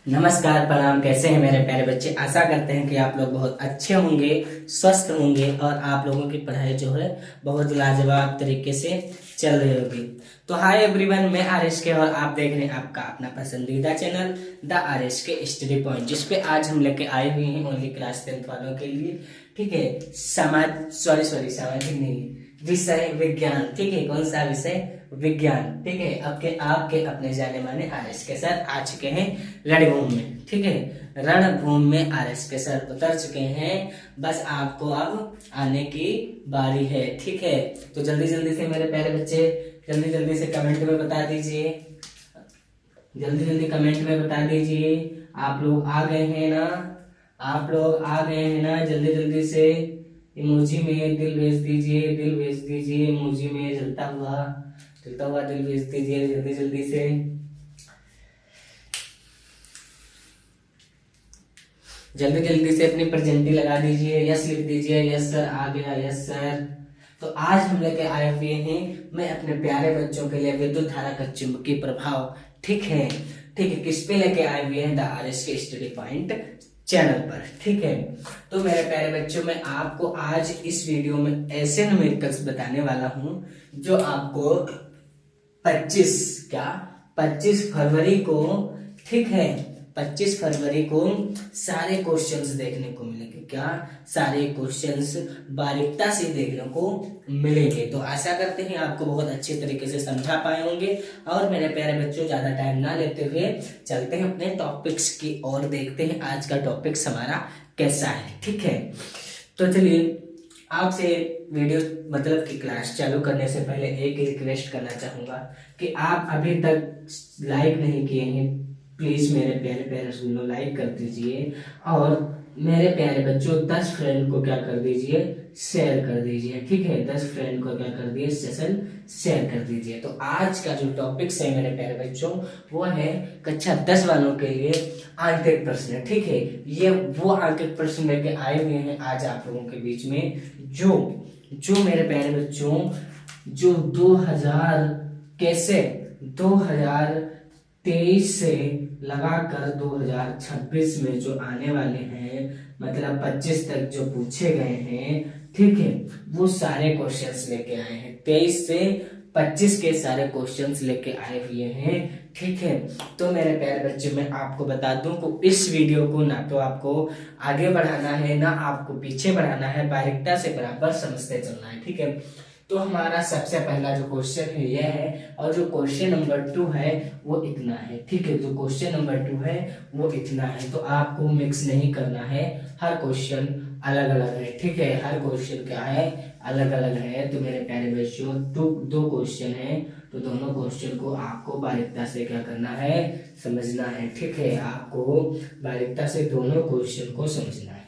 नमस्कार, प्रणाम। कैसे हैं मेरे प्यारे बच्चे? आशा करते हैं कि आप लोग बहुत अच्छे होंगे, स्वस्थ होंगे और आप लोगों की पढ़ाई जो है बहुत लाजवाब तरीके से चल रही होगी। तो हाय एवरीवन, मैं आरएस के और आप देख रहे हैं आपका अपना पसंदीदा चैनल द आरएस के स्टडी पॉइंट, जिसपे आज हम लेके आए हुए हैं ओनली क्लास 10th वालों के लिए। ठीक है, सामाजिक नहीं, विषय विज्ञान। ठीक है, कौन सा विषय? विज्ञान। ठीक है, आपके अपने जाने माने आरएस के सर आ चुके हैं रणभूमि में। ठीक है, रणभूमि में आरएस के सर उतर चुके हैं। बस आपको अब आने की बारी है। ठीक है, तो जल्दी जल्दी से मेरे प्यारे बच्चे जल्दी जल्दी से कमेंट में बता दीजिए, जल्दी जल्दी कमेंट में बता दीजिए आप लोग आ गए हैं ना, आप लोग आ गए हैं ना। जल्दी जल्दी से इमोजी में दिल भेज दीजिए, दिल भेज दीजिए इमोजी में जलता हुआ दिल भेज दीजिए जल्दी जल्दी से। जल्दी जल्दी से अपनी प्रेजेंटी लगा दीजिए, यस लिख दीजिए, यस सर आ गया, यस सर। तो आज हम लेके आए हुए हैं मैं अपने प्यारे बच्चों के लिए विद्युत धारा का चुंबकीय प्रभाव। ठीक है, ठीक है, किस पे लेके आए हुए हैं? द आरएस के स्टडी पॉइंट चैनल पर। ठीक है, तो मेरे प्यारे बच्चों मैं आपको आज इस वीडियो में ऐसे न्यूमेरिकल्स बताने वाला हूं जो आपको 25 फरवरी को, ठीक है, 25 फरवरी को सारे क्वेश्चंस देखने को मिलेंगे। क्या? सारे क्वेश्चंस बारीकता से देखने को मिलेंगे। तो आशा करते हैं आपको बहुत अच्छे तरीके से समझा पाए होंगे। और मेरे प्यारे बच्चों ज्यादा टाइम ना लेते हुए चलते हैं अपने टॉपिक्स की और देखते हैं आज का टॉपिक्स हमारा कैसा है। ठीक है, तो चलिए आपसे वीडियो मतलब कि क्लास चालू करने से पहले एक रिक्वेस्ट करना चाहूंगा कि आप अभी तक लाइक नहीं किए हैं, प्लीज मेरे प्यारे प्यारे सुनो लाइक कर दीजिए। और मेरे प्यारे बच्चों 10 फ्रेंड को क्या कर दीजिए? शेयर कर दीजिए। ठीक है, 10 फ्रेंड को क्या कर दिए? सेशन शेयर कर दीजिए। तो आज का जो टॉपिक्स है मेरे प्यारे बच्चों वो है कक्षा 10 वालों के लिए आंतरिक प्रश्न। ठीक है, ये वो आंतरिक प्रश्न लेके आए हुए हैं आज आप लोगों के बीच में, जो मेरे प्यारे बच्चों जो 2023 से लगाकर 2026 में जो आने वाले हैं, मतलब 25 तक जो पूछे गए हैं। ठीक है, वो सारे क्वेश्चंस लेके आए हैं। 23 से 25 के सारे क्वेश्चंस लेके आए हुए हैं। ठीक है, तो मेरे प्यारे बच्चे मैं आपको बता दूं कि इस वीडियो को ना तो आपको आगे बढ़ाना है ना आपको पीछे बढ़ाना है, बारीकता से बराबर समझते चलना है। ठीक है, तो हमारा सबसे पहला जो क्वेश्चन है यह है, और जो क्वेश्चन नंबर 2 है वो इतना है। ठीक है, जो क्वेश्चन नंबर 2 है वो इतना है। तो आपको मिक्स नहीं करना है, हर क्वेश्चन अलग अलग है। ठीक है, हर क्वेश्चन क्या है? अलग अलग है। तो मेरे प्यारे बच्चों दो क्वेश्चन है, तो दोनों क्वेश्चन को आपको बारीकता से क्या करना है? समझना है। ठीक है, आपको बारीकता से दोनों क्वेश्चन को समझना है।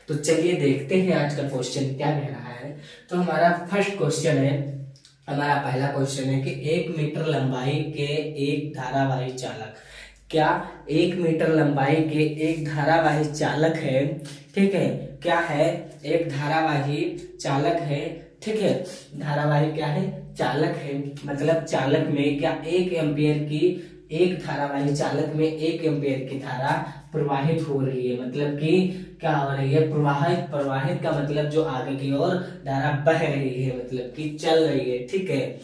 तो चलिए देखते हैं आज का क्वेश्चन क्या कह रहा है। तो हमारा फर्स्ट क्वेश्चन है, हमारा पहला क्वेश्चन है कि 1 मीटर लंबाई के एक धारावाही चालक। क्या 1 मीटर लंबाई के एक धारावाही चालक है? ठीक है, क्या है? एक धारावाही चालक है। ठीक है, धारावाही क्या है? चालक है। मतलब चालक में क्या 1 एम्पियर की, एक धारावाही चालक में 1 एम्पियर की धारा प्रवाहित हो रही है। मतलब कि क्या हो रही है? प्रवाहित का मतलब जो आगे की ओर धारा बह रही है, मतलब कि चल रही है। ठीक है,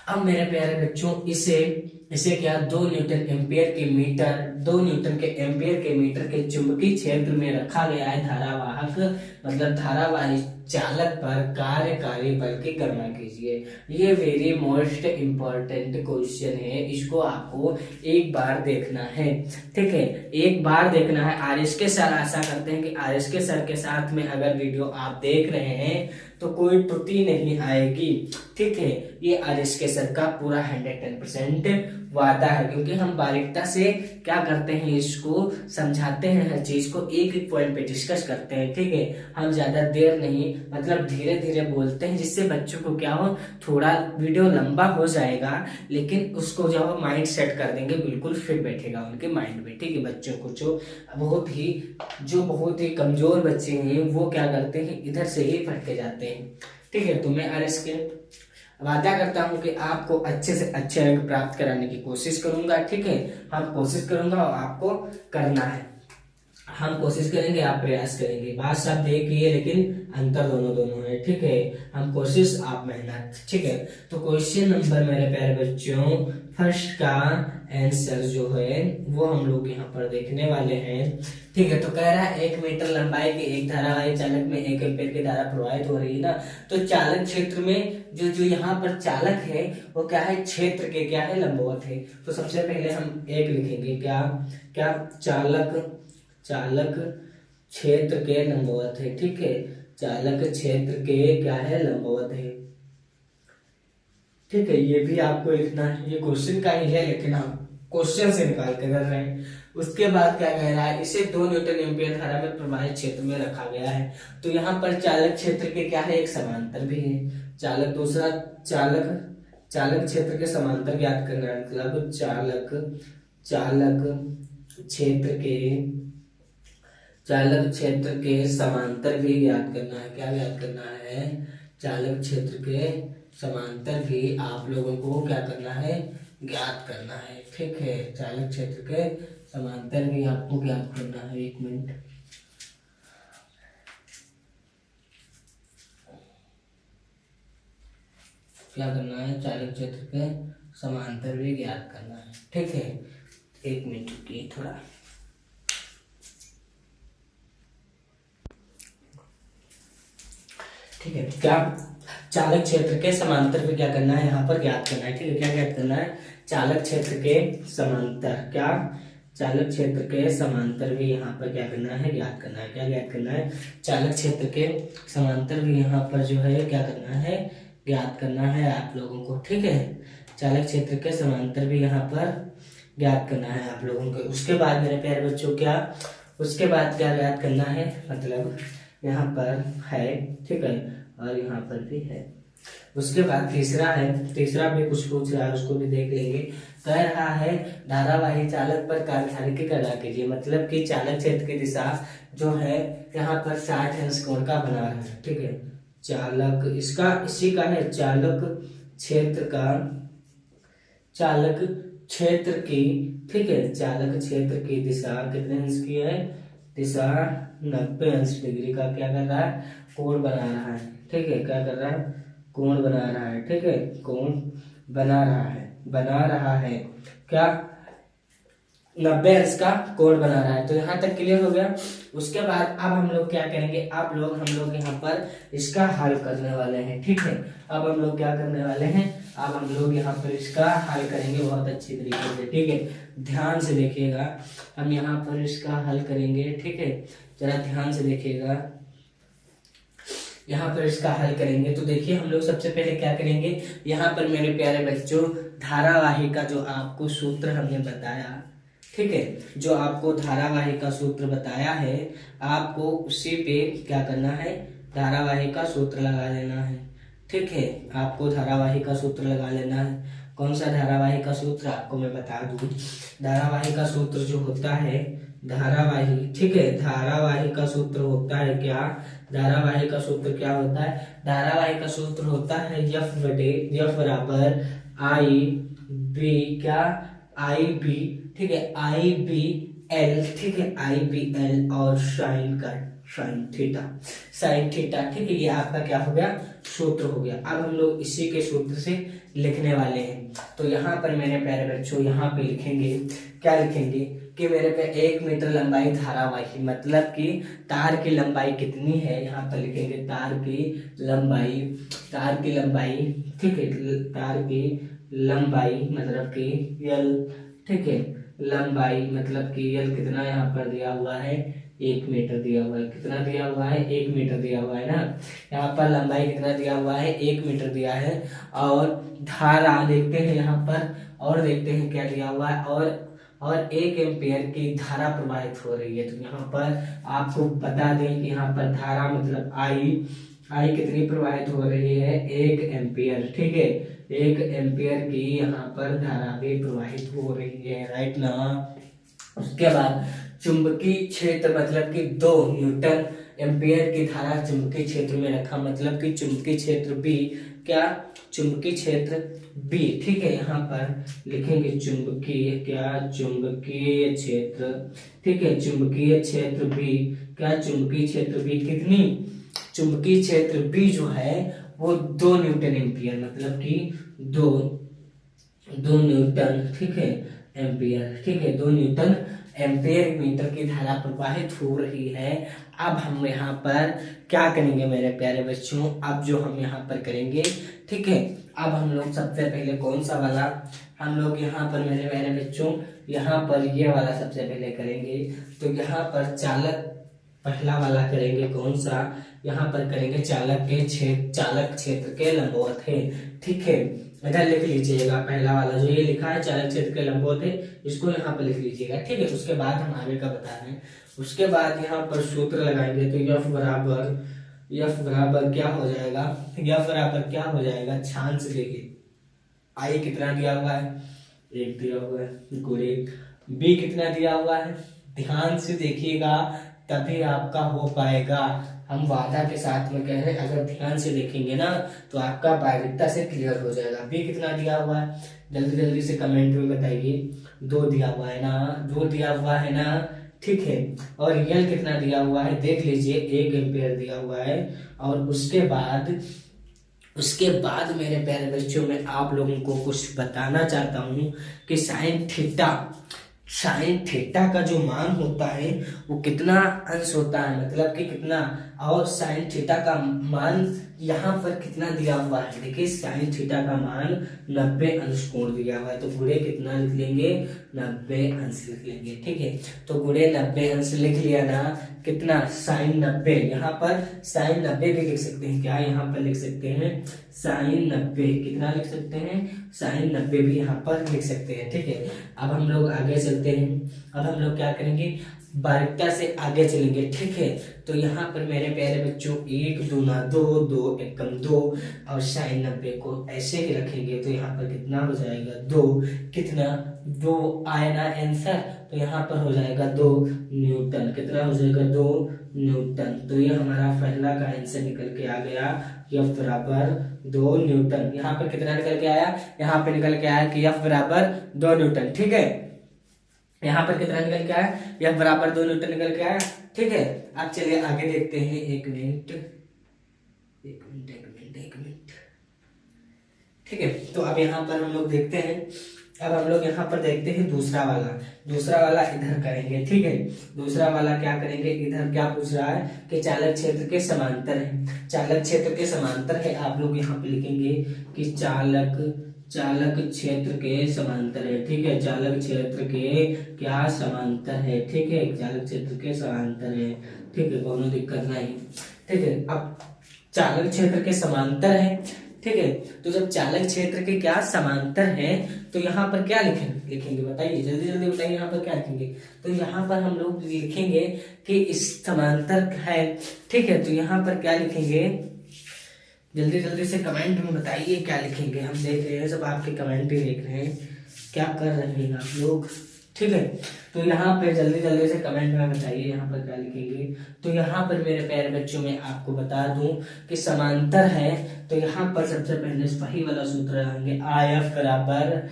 अब मेरे प्यारे बच्चों इसे क्या 2 न्यूटन के एम्पियर के मीटर के चुंबकीय क्षेत्र में रखा गया है। धारावाहक मतलब धारावाही चालक पर कार्यकारी बल की गणना कीजिए। ये वेरी मोस्ट इंपॉर्टेंट क्वेश्चन है, इसको आपको एक बार देखना है। ठीक है, एक बार देखना है। आरएस के सर आशा करते हैं कि आरएस के सर के साथ में अगर वीडियो आप देख रहे हैं तो कोई त्रुटि नहीं आएगी। ठीक है, ये आरएस के सर का पूरा 110% वादा है, क्योंकि हम बारीकता से क्या करते हैं, इसको समझाते हैं, हर चीज को एक एक पॉइंट पे डिस्कस करते हैं। ठीक है, हम ज्यादा देर नहीं, मतलब धीरे धीरे बोलते हैं, जिससे बच्चों को क्या हो, थोड़ा वीडियो लंबा हो जाएगा लेकिन उसको जब हम माइंड सेट कर देंगे बिल्कुल फिट बैठेगा उनके माइंड में। ठीक है, बच्चों को जो बहुत ही कमजोर बच्चे हैं वो क्या करते हैं, इधर से ही भटके जाते हैं। ठीक है, तो मैं वादा करता हूँ कि आपको अच्छे से अच्छे अंक प्राप्त कराने की कोशिश करूंगा, ठीक है। हम कोशिश करूंगा और आपको करना है, हम कोशिश करेंगे, आप प्रयास करेंगे। बात सब एक ही है लेकिन अंतर दोनों दोनों है, ठीक है। हम कोशिश, आप मेहनत, ठीक है। तो क्वेश्चन नंबर मेरे प्यारे बच्चों फर्स्ट का आंसर जो है वो हम लोग यहाँ पर देखने वाले हैं, ठीक है। तो कह रहा है 1 मीटर लंबाई के एक धारावाही चालक में 1 एम्पीयर की धारा प्रवाहित हो रही है ना। तो चालक क्षेत्र में जो जो यहाँ पर चालक है वो क्या है, क्षेत्र के क्या है, लंबवत है। तो सबसे पहले हम एक लिखेंगे, क्या क्या, चालक, चालक क्षेत्र के लंबवत है, ठीक है। चालक क्षेत्र के क्या है, लंबवत है, ठीक है। ये भी आपको लिखना है, ये क्वेश्चन का ही है लेकिन हम क्वेश्चन से निकाल कर कर रहे हैं। उसके बाद क्या कह रहा है, इसे 2 न्यूटन एम्पीयर धारा में प्रवाहित क्षेत्र में रखा गया है। तो यहाँ पर चालक क्षेत्र के क्या है, एक समांतर भी है। चालक, दूसरा चालक, चालक क्षेत्र के समांतर ज्ञात करना है, मतलब चालक, चालक क्षेत्र के, चालक क्षेत्र के समांतर भी ज्ञात करना है। क्या ज्ञात करना है, चालक क्षेत्र के समांतर भी आप लोगों को क्या करना है, ज्ञात करना है, ठीक है। चालक क्षेत्र के समांतर भी आपको ज्ञात करना है। 1 मिनट, क्या करना है, चालक क्षेत्र के समांतर भी ज्ञात करना है, ठीक है। 1 मिनट रुकिए थोड़ा। ठीक है, क्या चालक क्षेत्र के समांतर भी क्या करना है, यहाँ पर ज्ञात करना है, ठीक है। क्या ज्ञात करना है, चालक क्षेत्र के समांतर, क्या चालक क्षेत्र के समांतर भी यहाँ पर क्या करना है, ज्ञात करना है। क्या ज्ञात करना है, चालक क्षेत्र के समांतर भी यहाँ पर जो है क्या करना है, ज्ञात करना है आप लोगों को, ठीक है। चालक क्षेत्र के समांतर भी यहाँ पर ज्ञात करना है आप लोगों को। उसके बाद मेरे प्यारे बच्चों क्या, उसके बाद क्या ज्ञात करना है, मतलब यहाँ पर है, ठीक है, और यहाँ पर भी है। उसके बाद तीसरा है, तीसरा भी कुछ पूछ रहा है, उसको भी देख लेंगे। कह रहा है धारावाही चालक पर कार्यधारिकी गणना कीजिए, मतलब कि चालक क्षेत्र की दिशा जो है यहाँ पर 60 अंश कोण का बना रहा है, ठीक है। चालक, इसका इसी का है, चालक क्षेत्र का, चालक क्षेत्र की, ठीक है, चालक क्षेत्र की दिशा कितने अंश की है, दिशा 90 अंश डिग्री का क्या कर रहा है, कोण बना रहा है, ठीक है। क्या कर रहा है, कोण बना रहा है, ठीक है, कोण बना रहा है, बना रहा है, क्या 90 अंश का कोण बना रहा है। तो यहाँ तक क्लियर हो गया। उसके बाद अब हम लोग क्या करेंगे, हम लोग यहाँ पर इसका हल करने वाले हैं, ठीक है। अब हम लोग क्या करने वाले हैं, अब हम लोग यहाँ पर इसका हल करेंगे बहुत अच्छी तरीके से, ठीक है। ध्यान से देखिएगा, हम यहाँ पर इसका हल करेंगे, ठीक है। जरा ध्यान से देखिएगा, यहाँ पर इसका हल करेंगे। तो देखिए हम लोग सबसे पहले क्या करेंगे, यहाँ पर मेरे प्यारे बच्चों धारावाही का जो आपको सूत्र हमने बताया, ठीक है, जो आपको धारावाही का सूत्र बताया है, आपको उसी पे क्या करना है, धारावाही का सूत्र लगा लेना है, ठीक है। आपको धारावाही का सूत्र लगा लेना है। कौन सा धारावाही का सूत्र आपको मैं बता दूं, धारावाही का सूत्र जो होता है, धारावाही, ठीक है, धारावाही का सूत्र होता है क्या, धारावाही का सूत्र क्या होता है, धारावाही का सूत्र होता है एफ बटे एफ बराबर आई बी, क्या आई बी, ठीक है, आई बी एल, ठीक है, आई बी एल और साइन का साइन थीटा, साइन थीटा, ठीक है। ये आपका क्या हो गया, सूत्र हो गया। अब हम लोग इसी के सूत्र से लिखने वाले हैं। तो यहाँ पर मेरे प्यारे बच्चों यहाँ पे लिखेंगे, क्या लिखेंगे कि मेरे पे 1 मीटर लंबाई धारावाही, मतलब कि तार की लंबाई कितनी है, यहाँ पर लिखेंगे तार की लंबाई, तार की लंबाई, ठीक है, तार की लंबाई मतलब कि यल, ठीक है, लंबाई मतलब कि यल कितना यहाँ पर दिया हुआ है, 1 मीटर दिया हुआ है। कितना दिया हुआ है, 1 मीटर दिया हुआ है ना। यहाँ पर लंबाई कितना दिया हुआ है, 1 मीटर दिया है। और धारा देखते हैं यहाँ पर, और देखते हैं क्या दिया हुआ है, और 1 एम्पियर की धारा प्रवाहित हो रही है। तो यहाँ पर आपको बता दें कि यहाँ पर धारा मतलब आई कितनी प्रवाहित हो रही है, 1 एम्पियर, ठीक है, 1 एम्पियर की यहाँ पर धारा भी प्रवाहित हो रही है, राइट ना। उसके बाद चुंबकीय क्षेत्र मतलब कि 2 न्यूटन एम्पियर की धारा चुंबकीय क्षेत्र में रखा, मतलब कि चुंबकीय क्षेत्र भी क्या, चुंबकीय क्षेत्र बी। ठीक है, यहाँ पर लिखेंगे चुंबकीय क्षेत्र। ठीक है, चुंबकीय क्षेत्र बी, क्या चुंबकीय क्षेत्र बी कितनी, चुंबकीय क्षेत्र बी जो है वो 2 न्यूटन एम्पियर, मतलब कि दो न्यूटन, ठीक है, एम्पियर। ठीक है, 2 न्यूटन एम्पियर मीटर की धारा प्रवाहित हो रही है। अब हम यहाँ पर क्या करेंगे मेरे प्यारे बच्चों, अब जो हम यहाँ पर करेंगे, ठीक है, अब हम लोग सबसे पहले कौन सा वाला, हम लोग यहाँ पर मेरे प्यारे बच्चों यहाँ पर ये वाला सबसे पहले करेंगे। तो यहाँ पर चालक पहला वाला करेंगे, कौन सा, यहाँ पर करेंगे चालक क्षेत्र के लंबवत है। ठीक है, इधर लिख लीजिएगा पहला वाला जो ये लिखा है चालक क्षेत्र के लंबवत है, इसको यहाँ पर लिख लीजिएगा। ठीक है, उसके बाद हम आगे का बता रहे हैं। उसके बाद यहाँ पर सूत्र लगाएंगे, तो F बराबर क्या हो जाएगा, F बराबर क्या हो जाएगा, ध्यान से देखिए, आई कितना दिया हुआ है, 1 दिया हुआ है, गुणे बी कितना दिया हुआ है, ध्यान से देखिएगा तभी आपका हो पाएगा। हम वादा के साथ में कह रहे हैं, अगर ध्यान से देखेंगे ना तो आपका बारीकता से क्लियर हो जाएगा। बी कितना दिया हुआ है, जल्दी जल्दी से कमेंट में बताइए। 2 दिया हुआ है ना, 2 दिया हुआ है ना, ठीक है। और यल कितना दिया हुआ है देख लीजिए, 1 एम्पियर दिया हुआ है। और उसके बाद मेरे प्यारे बच्चों में आप लोगों को कुछ बताना चाहता हूँ कि साइन थीटा का जो मान होता है वो कितना अंश होता है, मतलब कि कितना, और साइन थीटा का मान यहाँ पर कितना दिया हुआ है, देखिए साइन थीटा का मान 90 अंश कोण दिया हुआ है। तो गुणे कितना लिख लेंगे, 90 अंश लिख लेंगे। ठीक है, तो गुणे 90 अंश लिख लिया ना, कितना, साइन 90, यहाँ पर साइन 90 भी लिख सकते हैं, क्या यहाँ पर लिख सकते हैं साइन 90, कितना लिख सकते हैं, साइन 90 भी यहाँ पर लिख सकते हैं। ठीक है, अब हम लोग आगे चलते हैं। अब हम लोग क्या करेंगे, बारीकता से आगे चलेंगे। ठीक है, तो यहाँ पर मेरे प्यारे बच्चों 1 दूना 2, 2 एकम 2, और साइन 90 को ऐसे ही रखेंगे तो यहाँ पर कितना हो जाएगा, 2, कितना, 2 आया ना आंसर, तो यहाँ पर हो जाएगा 2 न्यूटन, कितना हो जाएगा, 2 न्यूटन। तो ये हमारा पहला का आंसर निकल के आ गया, F बराबर 2 न्यूटन। यहाँ पर कितना निकल के आया, यहाँ पे निकल के आया कि F बराबर 2 न्यूटन। ठीक है, यहाँ पर कितना निकल के आया, F बराबर 2 न्यूटन निकल के आया। ठीक है, अब चलिए आगे देखते हैं। एक मिनट। ठीक है, तो अब यहाँ पर हम लोग देखते हैं, अब हम लोग यहाँ पर देखते हैं दूसरा वाला इधर करेंगे। ठीक है, दूसरा वाला क्या करेंगे, इधर क्या पूछ रहा है कि चालक क्षेत्र के समांतर है, चालक क्षेत्र के समांतर है। आप लोग यहाँ पे लिखेंगे कि चालक क्षेत्र के समांतर है। ठीक है, चालक क्षेत्र के क्या समांतर है, ठीक है, चालक क्षेत्र के समांतर है। ठीक है, कोनो दिक्कत नहीं। ठीक है, अब चालक क्षेत्र के समांतर है। ठीक है, तो जब चालक क्षेत्र के क्या समांतर है तो यहाँ पर क्या लिखेंगे बताइए, जल्दी जल्दी बताइए, यहाँ पर क्या लिखेंगे। तो यहाँ पर हम लोग लिखेंगे कि इस समांतर है। ठीक है, तो यहाँ पर क्या लिखेंगे, जल्दी जल्दी से कमेंट में बताइए क्या लिखेंगे। हम देख रहे हैं, सब आपके कमेंट ही देख रहे हैं, क्या कर रहे हैं आप लोग। ठीक है, तो यहाँ पे जल्दी जल्दी से कमेंट में बताइए यहाँ पर क्या लिखेंगे। तो यहाँ पर मेरे प्यारे बच्चों में आपको बता दूं कि समांतर है, तो यहाँ पर सबसे पहले वही वाला सूत्र लगाएंगे, IF बराबर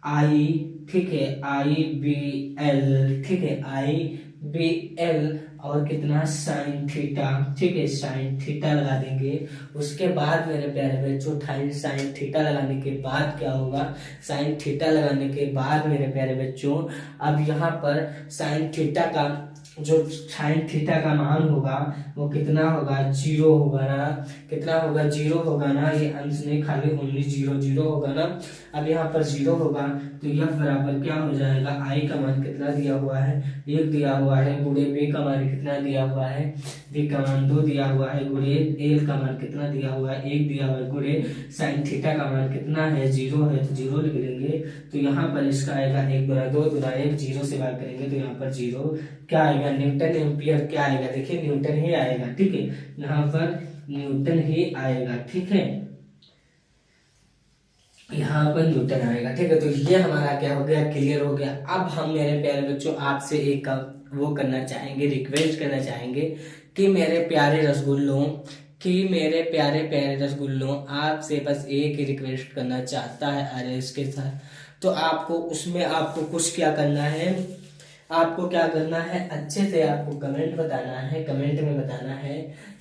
आई, ठीक है, IBL, ठीक है, IBL, और कितना, साइन थीटा। ठीक है, साइन थीटा लगा देंगे। उसके बाद मेरे प्यारे बच्चों साइन थीटा लगाने के बाद क्या होगा, साइन थीटा लगाने के बाद मेरे प्यारे बच्चों अब यहाँ पर साइन थीटा का जो साइन थीटा का मान होगा वो कितना होगा, 0 होगा ना, कितना होगा, 0 होगा ना, ये अंश नहीं खाली ओनली 0 होगा ना। अब यहाँ पर 0 होगा तो F बराबर क्या हो जाएगा, I का मान कितना दिया हुआ है, 1 दिया हुआ है, गुणे B का मान कितना दिया हुआ है, B का मान 2 दिया हुआ है, गुणे L का मान कितना दिया हुआ है, 1 दिया हुआ है, गुणे साइन थीटा का मान कितना है, 0 है, तो 0 लिख देंगे। तो यहाँ पर इसका आएगा 1 गुना 2 गुना 1, 0 से भाग करेंगे तो यहाँ पर 0 क्या आएगा, न्यूटन एम्पियर क्या आएगा, देखिए न्यूटन ही आएगा। ठीक है, यहाँ पर न्यूटन ही आएगा। ठीक है, यहाँ पर न्यूटन आएगा। ठीक है, तो ये हमारा क्या हो गया, क्लियर हो गया। अब हम मेरे प्यारे बच्चों आपसे एक वो करना चाहेंगे, रिक्वेस्ट करना चाहेंगे कि मेरे प्यारे रसगुल्लों कि मेरे प्यारे प्यारे रसगुल्लों, आपसे बस एक ही रिक्वेस्ट करना चाहता है आरएस के साथ। तो आपको उसमें आपको कुछ क्या करना है, आपको क्या करना है, अच्छे से आपको कमेंट बताना है, कमेंट में बताना है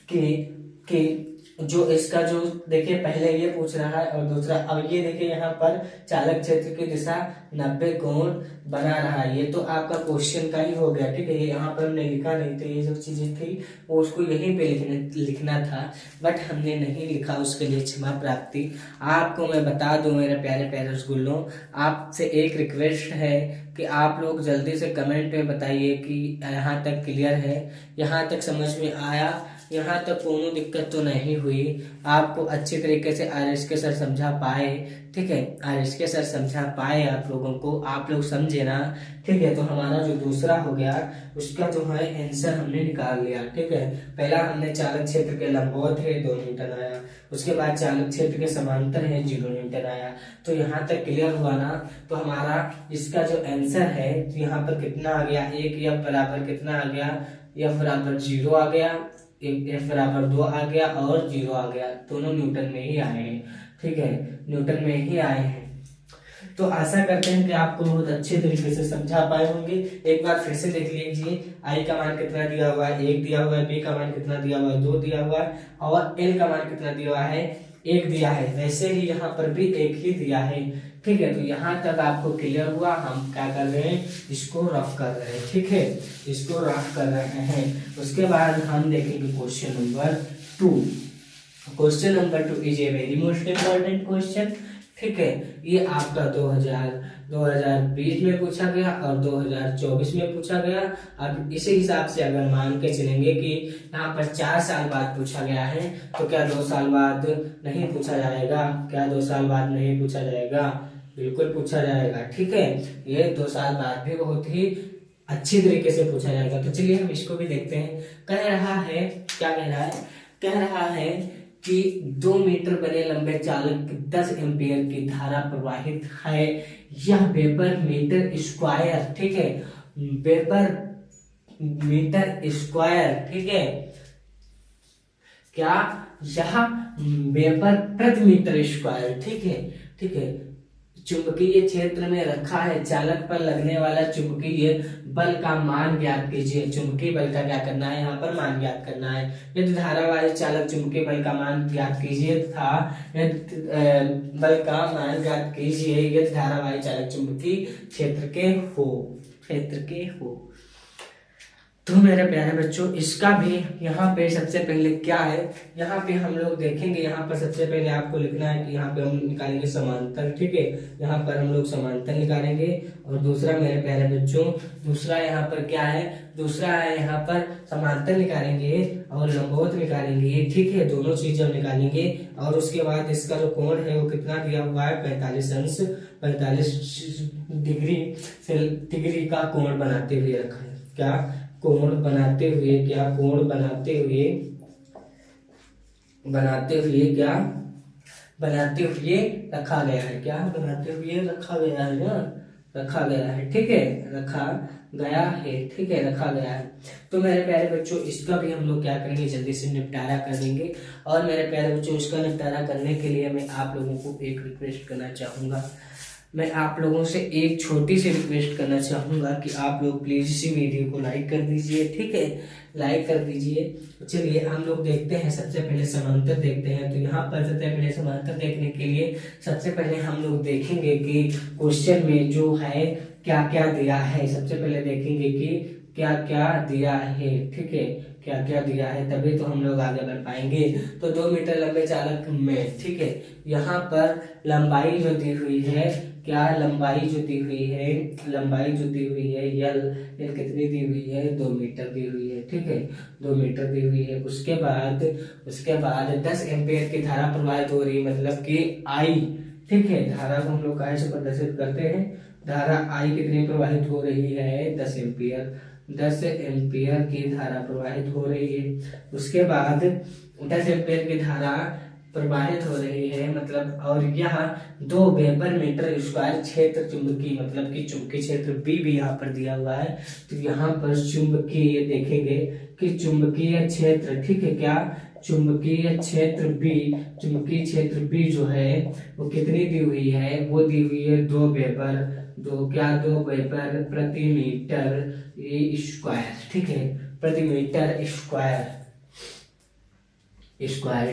कि जो इसका जो देखिए पहले ये पूछ रहा है और दूसरा अब ये देखिए यहाँ पर चालक क्षेत्र की दिशा 90 कोण बना रहा है। ये तो आपका क्वेश्चन का ही हो गया, ठीक है। ये यहाँ पर हमने लिखा नहीं था, ये जो चीजें थी वो उसको यहीं पे लिखना था, बट हमने नहीं लिखा, उसके लिए क्षमा प्राप्ति। आपको मैं बता दूं मेरे प्यारे प्यारे रसगुल्लों, आपसे एक रिक्वेस्ट है कि आप लोग जल्दी से कमेंट में बताइए कि यहाँ तक क्लियर है, यहाँ तक समझ में आया, यहाँ तक कोनो दिक्कत तो नहीं हुई, आपको अच्छी तरीके से आरएस के सर समझा पाए, ठीक है। आरएस के सर समझा पाए आप लोगों को, आप लोग समझे ना, ठीक है। तो हमारा जो दूसरा हो गया उसका जो है आंसर हमने निकाल लिया, ठीक है। पहला हमने चालक क्षेत्र के लंबवत है 2 न्यूटन आया, उसके बाद चालक क्षेत्र के समांतर है 0 न्यूटन आया। तो यहाँ तक क्लियर हुआ ना। तो हमारा इसका जो आंसर है तो यहाँ पर कितना आ गया, एक एफ बराबर कितना आ गया, एफ बराबर 0 आ गया, एफ बराबर 2 आ गया और 0 आ गया, दोनों न्यूटन में ही आए हैं, ठीक है, न्यूटन में ही आए हैं। तो आशा करते हैं कि आपको बहुत अच्छे तरीके से समझा पाए होंगे। एक बार फिर से देख लीजिए, आई का मान कितना दिया हुआ है, 1 दिया हुआ है, बी का मान कितना दिया हुआ है, 2 दिया हुआ है, और एल का मान कितना दिया हुआ है, 1 दिया है। वैसे ही यहाँ पर भी 1 ही दिया है, ठीक है। तो यहाँ तक आपको क्लियर हुआ। हम क्या कर रहे हैं, इसको रफ कर रहे हैं, ठीक है, इसको रफ कर रहे हैं। उसके बाद हम देखेंगे question number 2। Question number 2 is a very most important question, ठीक है। ये आपका 2020 में पूछा गया और 2024 में पूछा गया। अब इसी हिसाब से अगर मान के चलेंगे कि यहाँ पर 4 साल बाद पूछा गया है, तो क्या 2 साल बाद नहीं पूछा जाएगा, क्या 2 साल बाद नहीं पूछा जाएगा, बिल्कुल पूछा जाएगा, ठीक है। ये 2 साल बाद भी बहुत ही अच्छी तरीके से पूछा जाएगा। तो चलिए हम इसको भी देखते हैं। कह रहा है, क्या कह रहा है, कह रहा है कि 2 मीटर बने लंबे चालक 10 एम्पियर की धारा प्रवाहित है, यह वेबर मीटर स्क्वायर, ठीक है, वेबर मीटर स्क्वायर, ठीक है, क्या यह वेबर प्रति मीटर स्क्वायर, ठीक है, ठीक है, चुंबकीय क्षेत्र में रखा है। चालक पर लगने वाला चुंबकीय बल का मान ज्ञात कीजिए। चुंबकीय बल का क्या करना है, यहाँ पर मान ज्ञात करना है। यदि धारावाही चालक चुंबकीय बल का मान ज्ञात कीजिए था, बल का मान ज्ञात कीजिए यदि धारावाही चालक चुंबकीय क्षेत्र के हो। तो मेरे प्यारे बच्चों, इसका भी यहाँ पे सबसे पहले क्या है, यहाँ पे हम लोग देखेंगे। यहाँ पर सबसे पहले आपको लिखना है कि यहाँ पे हम निकालेंगे समांतर, ठीक है, यहाँ पर हम लोग समांतर निकालेंगे। और दूसरा मेरे प्यारे बच्चों, दूसरा यहाँ पर क्या है, दूसरा है यहाँ पर समांतर निकालेंगे और लंबवत निकालेंगे, ठीक है, दोनों चीजें हम निकालेंगे। और उसके बाद इसका जो कोण है वो कितना दिया हुआ है, 45 डिग्री का कोण बनाते हुए रखा है। क्या कोण बनाते हुए, क्या कोण बनाते हुए रखा गया है, क्या बनाते हुए रखा गया है ना, रखा गया है, ठीक है, रखा गया है, ठीक है, रखा गया है। तो मेरे प्यारे बच्चों, इसका भी हम लोग क्या करेंगे, जल्दी से निपटारा कर देंगे। और मेरे प्यारे बच्चों, इसका निपटारा करने के लिए मैं आप लोगों को एक रिक्वेस्ट करना चाहूंगा। मैं आप लोगों से एक छोटी सी रिक्वेस्ट करना चाहूंगा कि आप लोग प्लीज इसी वीडियो को लाइक कर दीजिए, ठीक है, लाइक कर दीजिए। चलिए हम लोग देखते हैं, सबसे पहले समांतर देखते हैं। तो यहाँ पर सबसे पहले समांतर देखने के लिए सबसे पहले हम लोग देखेंगे कि क्वेश्चन में जो है क्या क्या दिया है। सबसे पहले देखेंगे कि क्या क्या दिया है, ठीक है, क्या क्या दिया है, तभी तो हम लोग आगे बढ़ पाएंगे। तो 2 मीटर लंबे चालक में, ठीक है, यहाँ पर लंबाई जो दी हुई है, क्या लंबाई जो दी हुई है, लंबाई जो दी हुई है यल कितनी दी हुई है, 2 मीटर दी हुई है, ठीक है, 2 मीटर दी हुई है। उसके बाद 10 एम्पियर की धारा प्रवाहित हो रही है, मतलब कि आई, ठीक है, धारा को हम लोग काय से प्रदर्शित करते हैं, धारा आई कितनी प्रवाहित हो रही है, 10 एम्पियर, 10 एम्पियर की धारा प्रवाहित हो रही है। उसके बाद 10 एम्पियर की धारा प्रवाहित हो रही है, मतलब और यह 2 वेबर मीटर स्क्वायर क्षेत्र चुंबकीय, मतलब कि चुंबकीय क्षेत्र बी भी यहाँ पर दिया हुआ है। तो यहाँ पर चुंबकीय देखेंगे कि चुंबकीय क्षेत्र, ठीक है, क्या चुंबकीय क्षेत्र बी, चुंबकीय क्षेत्र बी जो है वो कितनी दी हुई है, वो दी हुई है 2 वेबर, 2 वेबर प्रति मीटर स्क्वायर, ठीक है, प्रति मीटर स्क्वायर,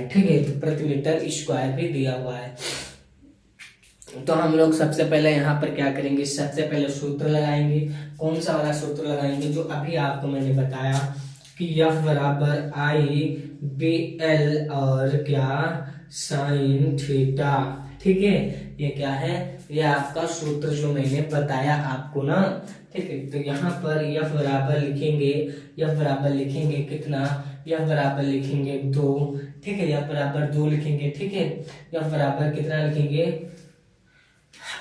ठीक है, तो प्रति मीटर स्क्वायर भी दिया हुआ है। तो हम लोग सबसे पहले यहाँ पर क्या करेंगे, सबसे पहले सूत्र लगाएंगे। कौन सा वाला सूत्र लगाएंगे, जो अभी आपको मैंने बताया कि F बराबर आई बी एल और क्या साइन थीटा, ठीक है, ये क्या है, ये आपका सूत्र जो मैंने बताया आपको ना, ठीक है। तो यहाँ पर F बराबर लिखेंगे, F बराबर लिखेंगे कितना, F बराबर लिखेंगे 2, ठीक है, F बराबर 2 लिखेंगे, ठीक है, F बराबर कितना लिखेंगे,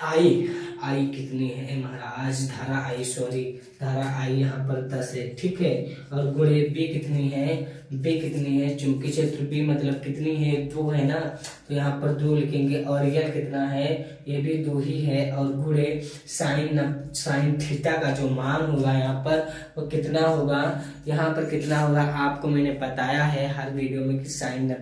आई कितनी है महाराज, धारा आई, सॉरी धारा आई यहाँ पर 10 है, ठीक है, और गुणे बी कितनी है, बी कितनी है, चुंबकीय क्षेत्र बी मतलब कितनी है, 2 है ना, तो यहाँ पर 2 लिखेंगे, और यल कितना है, ये भी 2 ही है, और गुणे साइन थीटा का जो मान होगा यहाँ पर वो कितना होगा, यहाँ पर कितना होगा, आपको मैंने बताया है हर वीडियो में कि साइन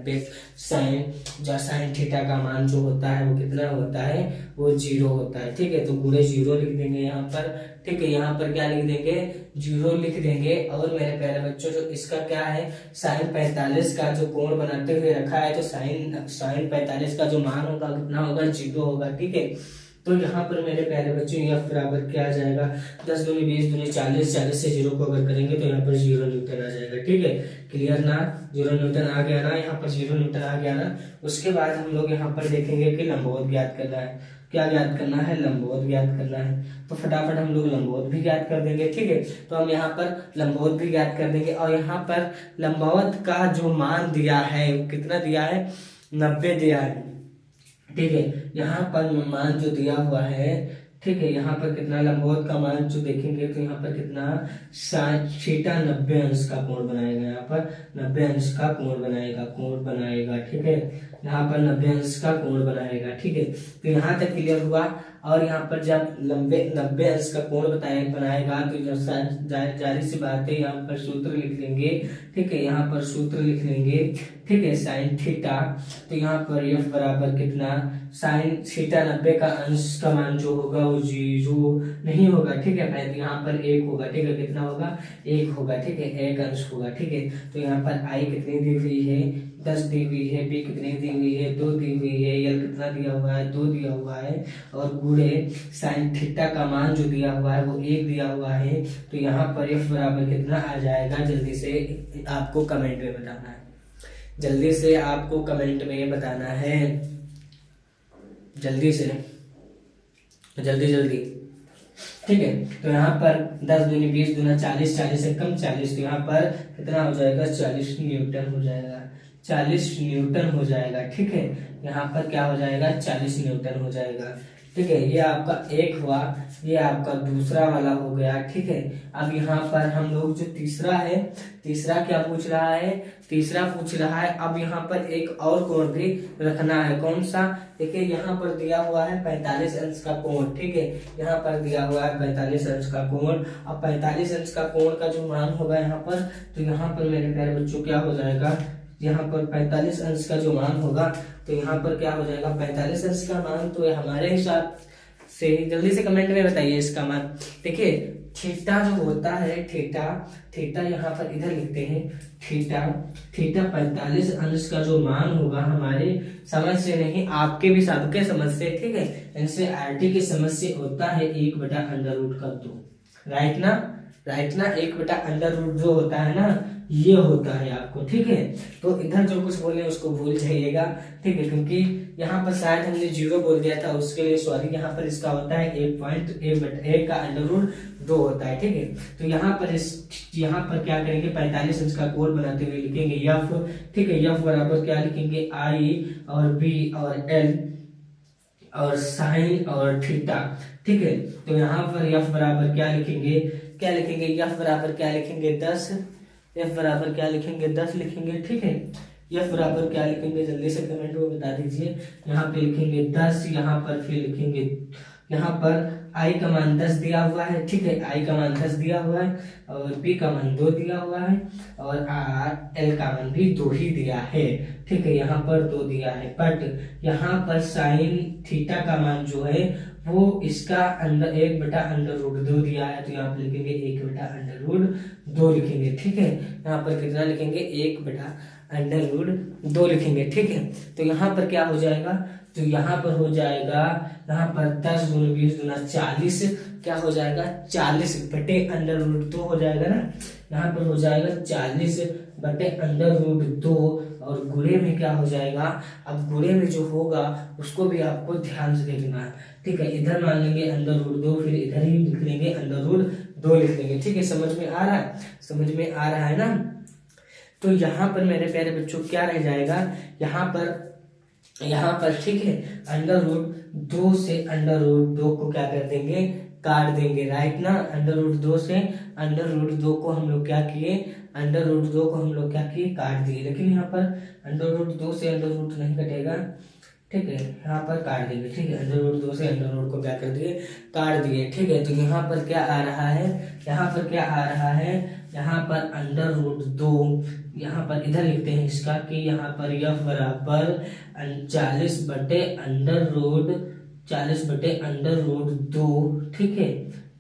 थीटा का मान जो होता है वो कितना होता है, वो 0 होता है, ठीक है। तो गुणे 0 लिख देंगे यहाँ पर, ठीक है, यहाँ पर क्या लिख देंगे, 0 लिख देंगे। और मेरे प्यारे बच्चों, जो इसका क्या है, साइन 45 का जो कोण बनाते हुए रखा है, तो साइन 45 का जो मान होगा कितना होगा, 0 होगा, ठीक है। तो यहाँ पर मेरे प्यारे बच्चों F बराबर क्या आ जाएगा, 10 दूनी 20 दूनी 40, 40 से 0 को अगर करेंगे तो यहाँ पर 0 न्यूटन आ जाएगा, ठीक है, क्लियर ना, 0 न्यूटन आ गया ना, यहाँ पर 0 न्यूटन आ गया ना। उसके बाद हम लोग यहाँ पर देखेंगे कि लंबवत ज्ञात करना है, क्या ज्ञात करना है, लंबवत ज्ञात करना है। तो फटाफट हम लोग लंबवत भी ज्ञात कर देंगे, ठीक है। तो हम यहाँ पर लंबवत भी ज्ञात कर देंगे, और यहाँ पर लंबवत का जो मान दिया है वो कितना दिया है, 90 दिया है, ठीक है। यहाँ पर मान जो दिया हुआ है, ठीक है, यहाँ पर कितना लंबवत का मान जो देखेंगे तो यहाँ पर कितना थीटा 90 अंश का कोण बनाएगा, यहाँ पर 90 अंश का कोण बनाएगा, ठीक है, यहाँ पर 90 अंश का कोण बनाएगा, ठीक है। तो यहाँ तक क्लियर हुआ। और यहाँ पर जब 90 अंश का कोण बनाएगा तो जारी सी बात है, यहाँ पर सूत्र लिख लेंगे, ठीक है, यहाँ पर सूत्र लिख लेंगे, ठीक है, साइन थीटा, तो यहाँ पर F बराबर कितना, साइन थीटा 90 का अंश का मान जो होगा वो 0 नहीं होगा, ठीक है, पहले यहाँ पर 1 होगा, ठीक है, कितना होगा, 1 होगा, ठीक है, 1 अंश होगा, ठीक है। तो यहाँ पर आई कितनी दी हुई है, 10 दी हुई है, बी कितनी दी हुई है, 2 दी हुई है, यल कितना दिया हुआ है, 2 दिया हुआ है, और गुणे साइन थीटा का मान जो दिया हुआ है वो 1 दिया हुआ है। तो यहाँ पर F बराबर कितना आ जाएगा, जल्दी से आपको कमेंट में बताना है, जल्दी से आपको कमेंट में बताना है, जल्दी से, जल्दी, ठीक है। तो यहाँ पर 10 दूनी 20 दूना 40, 40 से कम 40, तो यहाँ पर कितना हो जाएगा, 40 न्यूटन हो जाएगा, 40 न्यूटन हो जाएगा, ठीक है। यहाँ पर क्या हो जाएगा, 40 न्यूटन हो जाएगा, ठीक है। ये आपका एक हुआ, ये आपका दूसरा वाला हो गया, ठीक है। अब यहाँ पर हम लोग जो तीसरा है, तीसरा क्या पूछ रहा है, तीसरा पूछ रहा है, अब यहाँ पर एक और कोण भी रखना है, कौन सा, देखिए यहाँ पर दिया हुआ है 45 अंश का कोण, ठीक है, यहाँ पर दिया हुआ है 45 अंश का कोण। अब 45 अंश का कोण का जो मान होगा यहाँ पर, तो यहाँ पर मेरे प्यारे बच्चों क्या हो जाएगा, यहाँ पर 45 अंश का जो मान होगा, तो यहाँ पर क्या हो जाएगा, 45 अंश का मान, तो हमारे हिसाब से जल्दी से कमेंट में बताइए इसका मान। देखिए थीटा जो होता है, थीटा यहाँ पर इधर लिखते हैं, थीटा 45 अंश का जो मान होगा, हमारे समझ से नहीं, आपके भी सबके समझ से, ठीक है, एनसीईआरटी की समझ से होता है 1/√2, राइट ना, 1/√2 जो होता है ना, ये होता है आपको, ठीक है। तो इधर जो कुछ बोले उसको भूल जाइएगा, ठीक है, क्योंकि यहाँ पर शायद हमने 0 बोल दिया था, उसके लिए सॉरी। यहाँ पर इसका होता है 1.1 का √2 होता है, ठीक है। तो यहाँ पर क्या करेंगे, 45 अंश का कोण बनाते हुए लिखेंगे F, ठीक है, F बराबर क्या लिखेंगे, I और B और L और साइन और थीटा, ठीक है। तो यहाँ पर F बराबर क्या लिखेंगे, F बराबर क्या लिखेंगे 10, F बराबर क्या लिखेंगे 10 लिखेंगे, ठीक है। F बराबर क्या लिखेंगे जल्दी से कमेंट में बता दीजिए। यहाँ पे लिखेंगे 10, यहाँ पर फिर लिखेंगे, यहाँ पर I का मान 10 दिया हुआ है, ठीक है, I का मान 10 दिया हुआ है और B का मान 2 दिया हुआ है और L का मान भी 2 ही दिया है, ठीक है, यहाँ पर 2 दिया है। बट यहाँ पर साइन थीटा का मान जो है वो इसका अंदर 1/√2 दिया है, तो यहाँ पर लिखेंगे 1/√2 लिखेंगे, ठीक है। यहाँ पर कितना लिखेंगे 1/√2 लिखेंगे, ठीक है। तो यहाँ पर क्या हो जाएगा, तो यहाँ पर हो जाएगा, यहाँ पर 10 × 20 × 40 क्या हो जाएगा 40/√2 हो जाएगा ना। यहाँ पर हो जाएगा 40/√2 और गुणे में क्या हो जाएगा, अब गुणे में जो होगा उसको भी आपको ध्यान से देखना है, ठीक है। इधर मान लेंगे √2, फिर इधर ही लिख लेंगे √2 लिख लेंगे, ठीक है। समझ में आ रहा है, समझ में आ रहा है ना। तो यहाँ पर मेरे प्यारे बच्चों क्या रह जाएगा, यहाँ पर ठीक है, √2 से √2 को क्या कर देंगे, काट देंगे, राइट ना। √2 से √2 को हम लोग क्या किए, √2 को हम लोग क्या किए, काट दिए। लेकिन यहाँ पर √2 से √2 नहीं कटेगा, ठीक है, यहाँ पर काट देंगे, ठीक है। √2 से √2 को क्या कर दिए, काट दिए, ठीक है। तो यहाँ पर क्या आ रहा है, यहाँ पर क्या आ रहा है, यहाँ पर √2, यहाँ पर इधर लिखते हैं इसका कि यहाँ पर F बराबर 40/√2, ठीक है,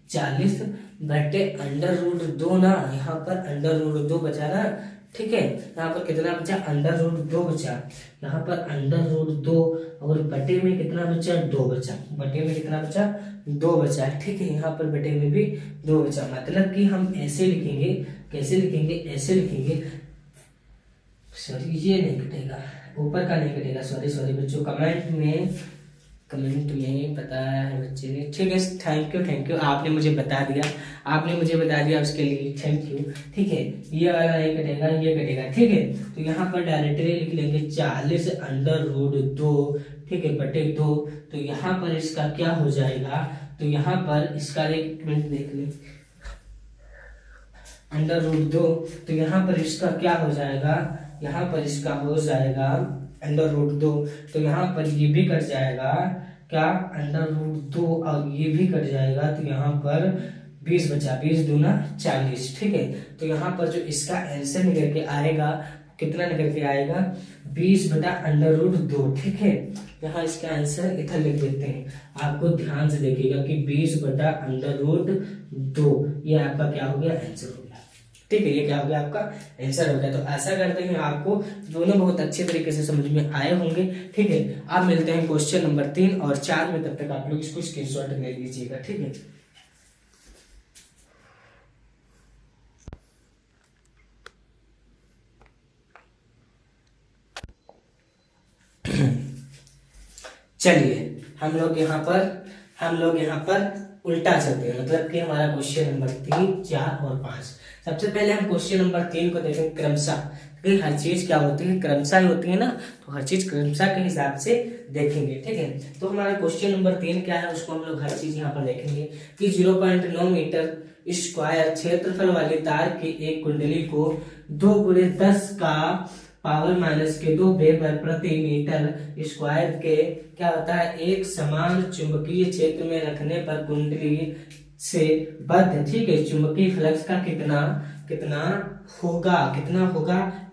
40/√2 ना, यहाँ पर √2 बचा ना, ठीक है। यहाँ पर कितना बचा, √2 बचा, यहाँ पर √2 और बटे में कितना बचा, 2 बचा, बटे में कितना बचा, 2 बचा है, ठीक है। यहाँ पर बटे में भी 2 बचा, मतलब कि हम ऐसे लिखेंगे, कैसे लिखेंगे, ऐसे लिखेंगे, सॉरी ये नहीं कटेगा, ऊपर का नहीं कटेगा, सॉरी बच्चों, कमेंट में बताया है बच्चे ने, ठीक है। थैंक यू, आपने मुझे बता दिया, उसके लिए थैंक यू, ठीक है। ये वाला नहीं कटेगा, ये कटेगा, ठीक है। तो यहाँ पर डायरेक्टली लिख लेंगे 40/√2, ठीक है, बटे 2। तो यहाँ पर इसका क्या हो जाएगा, तो यहाँ पर इसका एक मिनट देख लें, √2, तो यहाँ पर इसका क्या हो जाएगा, यहाँ पर इसका हो जाएगा √2, तो यहाँ पर ये भी कट जाएगा, क्या, √2 और ये भी कट जाएगा, तो यहाँ पर 20 बचा, 20 दूना 40, ठीक है। तो यहाँ पर जो इसका आंसर निकल के आएगा, कितना निकल के आएगा, 20/√2, ठीक है। यहाँ इसका आंसर इधर लिख देते हैं, आपको ध्यान से देखिएगा कि 20/√2 ये आपका क्या हो गया, आंसर हो गया, ठीक है। ये क्या हो गया, आपका आंसर हो गया। तो ऐसा करते हैं, आपको दोनों बहुत अच्छे तरीके से समझ में आए होंगे, ठीक है। आप मिलते हैं क्वेश्चन नंबर 3 और 4 में, तब तक आप लोग इसको स्क्रीनशॉट ले लीजिएगा, ठीक है। चलिए हम लोग यहाँ पर उल्टा चलते हैं, मतलब कि हमारा क्वेश्चन नंबर 3, 4 और 5। सबसे पहले हम क्वेश्चन नंबर 3 को देखेंगे क्रमशः, क्योंकि हर चीज क्या होती है, क्रमशः ही होती है ना, तो हर चीज क्रमशः के हिसाब से देखेंगे, ठीक है। तो हमारा क्वेश्चन नंबर 3 क्या है, उसको हम लोग हर चीज यहाँ पर देखेंगे कि 0.9 मीटर स्क्वायर क्षेत्रफल वाली तार की एक कुंडली को 2 × 10 का पावर -2 वेबर प्रति मीटर स्क्वायर के क्या होता है, एक समान चुंबकीय क्षेत्र में रखने पर कुंडली से बद्ध, ठीक है, चुंबकीय फ्लक्स का कितना होगा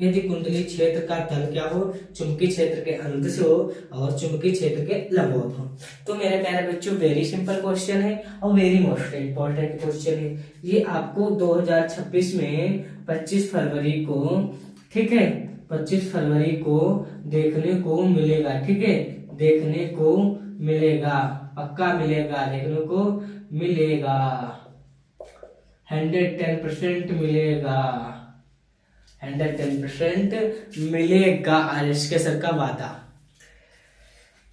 यदि कुंडली क्षेत्र का तल क्या हो, चुंबकीय क्षेत्र के अनुदिश हो और चुंबकीय क्षेत्र के लंबवत हो। तो मेरे प्यारे बच्चों, वेरी सिंपल क्वेश्चन है और वेरी मोस्ट इंपॉर्टेंट क्वेश्चन है। ये आपको 2026 में 25 फरवरी को, ठीक है, 25 फरवरी को देखने को मिलेगा, ठीक है, देखने को मिलेगा, पक्का मिलेगा, देखने को मिलेगा, 110% मिलेगा, 110% मिलेगा, आरएसके सर का वादा।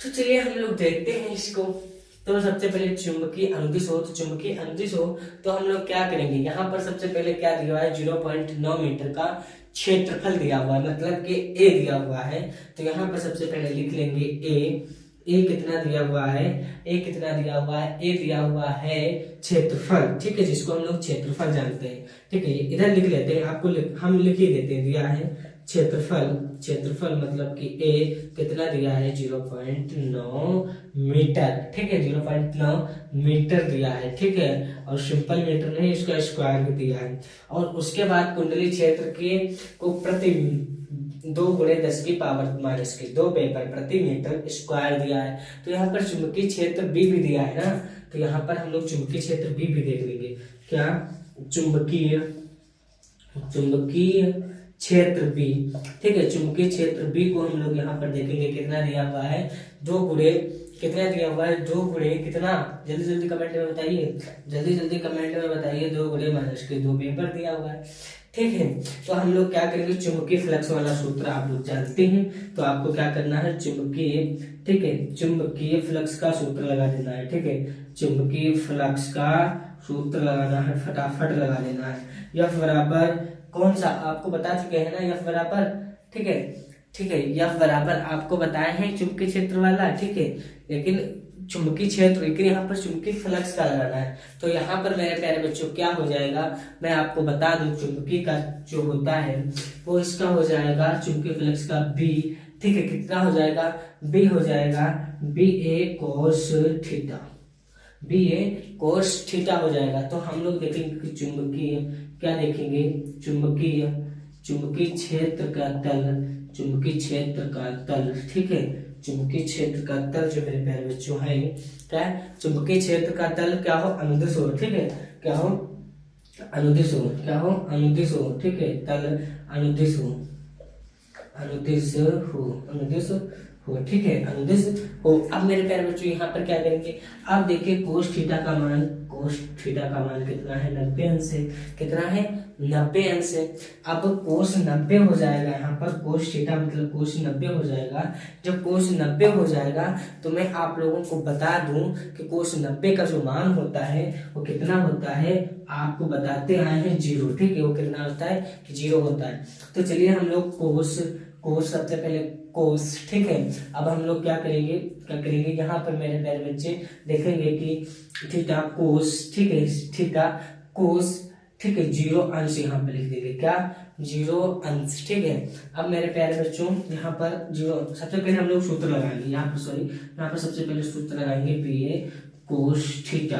तो चलिए हम लोग देखते हैं इसको। तो सबसे पहले चुंबकीय अनुदिश हो, तो हम लोग क्या करेंगे, यहाँ पर सबसे पहले क्या दिया हुआ है, 0.9 मीटर का क्षेत्रफल दिया हुआ है, मतलब कि ए दिया हुआ है। तो यहाँ पर सबसे पहले लिख लेंगे ए कितना दिया हुआ है, ए दिया हुआ है क्षेत्रफल, ठीक है, जिसको हम लोग क्षेत्रफल जानते हैं, ठीक है। इधर लिख लेते हैं, आपको हम लिख ही देते हैं, दिया है क्षेत्रफल मतलब कि ए कितना दिया है 0.9 मीटर, ठीक है 0.9 मीटर दिया है, ठीक है। और सिंपल मीटर नहीं, इसका स्क्वायर भी दिया है। और उसके बाद कुंडली क्षेत्र के को प्रति 2 × 10⁻⁻2 पेपर प्रति मीटर स्क्वायर दिया है। तो यहाँ पर चुंबकीय क्षेत्र बी भी दिया है ना, तो यहाँ पर हम लोग चुंबकीय क्षेत्र बी भी देख लेंगे। क्या चुंबकीय क्षेत्र बी, ठीक है। चुंबकीय क्षेत्र बी को हम लोग यहाँ पर देखेंगे कितना दिया हुआ है, 2 दिया हुआ है 2 × कितना, जल्दी कमेंट में बताइए, जल्दी कमेंट में बताइए। 2 × -2 पेपर दिया हुआ है, ठीक है। तो हम लोग क्या करेंगे, चुंबकीय फ्लक्स वाला सूत्र आप लोग जानते हैं, तो आपको क्या करना है, ठीक है चुंबकीय फ्लक्स का सूत्र लगा देना है, ठीक है। चुंबकीय फ्लक्स का सूत्र लगाना है, फटाफट लगा देना है। F बराबर कौन सा आपको बता चुके हैं ना, F बराबर, ठीक है F बराबर आपको बताए हैं चुंबकीय क्षेत्र वाला, ठीक है। लेकिन चुंबकीय क्षेत्र, लेकिन यहाँ पर चुंबकीय फ्लक्स का लगाना है। तो यहाँ पर मेरे प्यारे बच्चों क्या हो जाएगा, मैं आपको बता दूं, चुंबकीय का जो होता है वो इसका हो जाएगा चुंबकीय फ्लक्स का बी, ठीक है। कितना हो जाएगा, बी हो जाएगा BA cos theta, BA cos theta हो जाएगा। तो हम लोग देखेंगे कि चुंबकीय क्या देखेंगे, चुंबकीय क्षेत्र का तल, ठीक है। चुंबकीय क्षेत्र का तल जो मेरे प्यारे बच्चों है, क्या है, चुंबकीय क्षेत्र का तल क्या हो, अनुदिश हो, ठीक है। क्या हो, अनुदिश हो, ठीक है। तल अनुदिश हो, ठीक है, अनुदिश हो। अब मेरे प्यारे बच्चों यहाँ पर क्या करेंगे, अब देखिए कोस थीटा का मान कितना है, 90 अंश है। कितना है, 90 अंश है। अब कोस 90 हो जाएगा, यहाँ पर कोस थीटा मतलब कोस 90 हो जाएगा। जब कोस 90 हो जाएगा तो मैं आप लोगों को बता दूं कि कोस 90 का जो मान होता है वो कितना होता है, आपको बताते आए हैं 0, ठीक है। वो कितना होता है, 0 होता है। तो चलिए हम लोग कोस सबसे पहले कोस, ठीक है। अब हम लोग क्या करेंगे यहाँ पर मेरे प्यारे बच्चे देखेंगे कि थीटा कोस, ठीक है, थीटा कोस, ठीक है 0 अंश यहाँ पर लिख देंगे, क्या 0 अंश, ठीक है। अब मेरे प्यारे बच्चों यहाँ पर 0, सबसे पहले हम लोग सूत्र लगाएंगे, यहाँ पर सबसे पहले सूत्र लगाएंगे BA cos थीटा,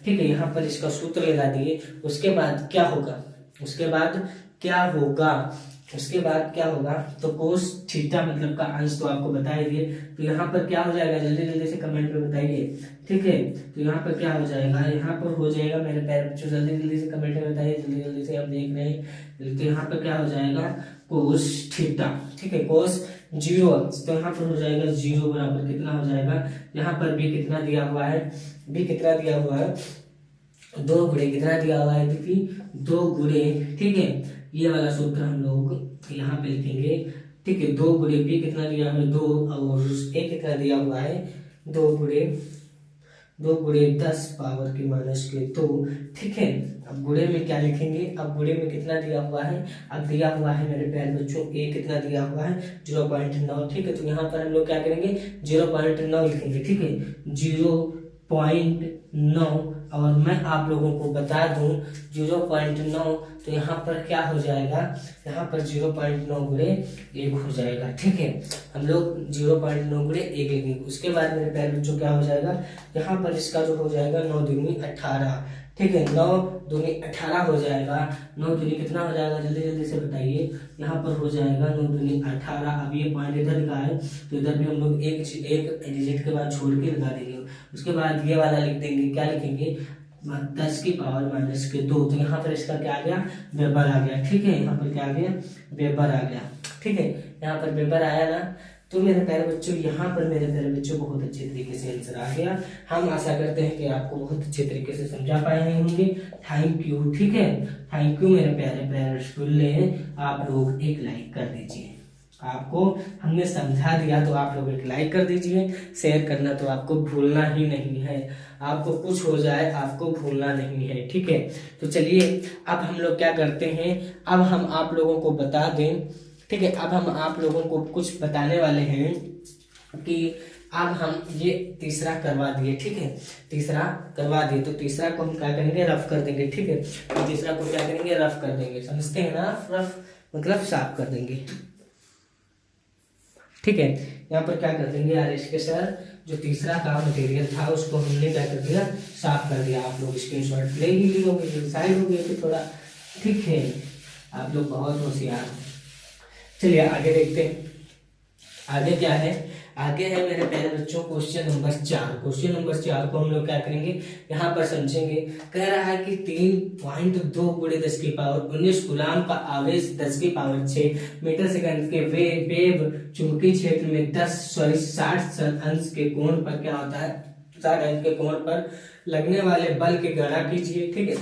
ठीक है। यहाँ पर इसका सूत्र लगा दिए। उसके बाद क्या होगा, तो कोस थीटा मतलब का अंश तो आपको बता ही दिए। तो यहाँ पर क्या हो जाएगा, जल्दी से कमेंट में बताइए, ठीक है। तो यहाँ पर क्या हो जाएगा, मेरे प्यारे बच्चों जल्दी से कमेंट में बताइए, जल्दी से आप देख रहे हैं। तो यहाँ पर क्या हो जाएगा, कोस थीटा, ठीक है, कोस 0 अंश। तो यहाँ पर हो जाएगा 0 बराबर कितना हो जाएगा, यहाँ पर भी कितना दिया हुआ है, 2 गुणे कितना दिया हुआ है, देखिए 2 गुणे, ठीक है। ये वाला सूत्र हम लोग यहाँ पे लिखेंगे, ठीक है। 2 गुणे बी कितना दिया है, 2, और ए कितना दिया हुआ है, 2 गुणे 10 पावर की -2, ठीक है। अब गुणे में क्या लिखेंगे, अब गुणे में कितना दिया हुआ है, अब दिया हुआ है मेरे प्यारे बच्चों ए कितना दिया हुआ है 0.9, ठीक है। तो यहाँ पर हम लोग क्या करेंगे, 0.9 लिखेंगे, ठीक है, 0.9। और मैं आप लोगों को बता दूं 0.9, तो यहाँ पर क्या हो जाएगा, यहाँ पर 0.9 गुणे 1 हो जाएगा, ठीक है। हम लोग 0.9 गुणे 1 लिखेंगे। उसके बाद मेरे प्यारे बच्चों क्या हो जाएगा, यहाँ पर इसका जो हो जाएगा 9 दूनी 18, ठीक है। 9 दूनी 18 हो जाएगा। 9 दूनी कितना हो जाएगा, जल्दी से बताइए। यहाँ पर हो जाएगा 9 दूनी 18। अब ये पॉइंट इधर का है तो इधर भी हम लोग एक डिजिट के बाद छोड़ के लगा देंगे। उसके बाद ये वाला लिख देंगे, क्या लिखेंगे, 10 की पावर -2। तो यहाँ पर इसका क्या आ गया, वेबर आ गया, ठीक है। यहाँ पर क्या आ गया, वेबर आ गया, ठीक है। यहाँ पर वेबर आया ना। तो मेरे प्यारे बच्चों यहाँ पर मेरे प्यारे बच्चों बहुत अच्छे तरीके से आंसर आ गया। हम आशा करते हैं कि आपको बहुत अच्छे तरीके से समझा पाए होंगे। थैंक यू, ठीक है, थैंक यू मेरे प्यारे स्टूडेंट। आप लोग एक लाइक कर दीजिए। आपको हमने समझा दिया तो आप लोग एक लाइक कर दीजिए। शेयर करना तो आपको भूलना ही नहीं है। आपको कुछ हो जाए आपको भूलना नहीं है, ठीक है। तो चलिए अब हम लोग क्या करते हैं, अब हम आप लोगों को बता दें, ठीक है। अब हम आप लोगों को कुछ बताने वाले हैं कि अब हम ये तीसरा करवा दिए, ठीक है, तीसरा करवा दिए। तो तीसरा को हम क्या करेंगे, रफ कर देंगे, ठीक है। तो तीसरा को क्या करेंगे, रफ कर देंगे, समझते हैं ना, रफ मतलब साफ कर देंगे। ठीक है। यहाँ पर क्या कर देंगे आरएस के सर, जो तीसरा का मटेरियल था उसको हमने क्या कर दिया, साफ कर दिया। आप लोग स्क्रीनशॉट ले ही लिए होंगे, साइड हो गए थे थोड़ा, ठीक है। आप लोग बहुत होशियार हो। चलिए आगे देखते हैं, आगे क्या है। आगे है मेरे प्यारे बच्चों क्वेश्चन नंबर 4। क्वेश्चन नंबर 4 को हम लोग क्या करेंगे, यहाँ पर समझेंगे। कह रहा है कि 3.2 × 10⁻19 कूलाम का आवेश 10⁻6 मीटर सेकंड के वेव चुंबकीय क्षेत्र में 60 अंश के कोण पर क्या होता है, 60 अंश के कोण पर लगने वाले बल की गणना कीजिए। ठीक है,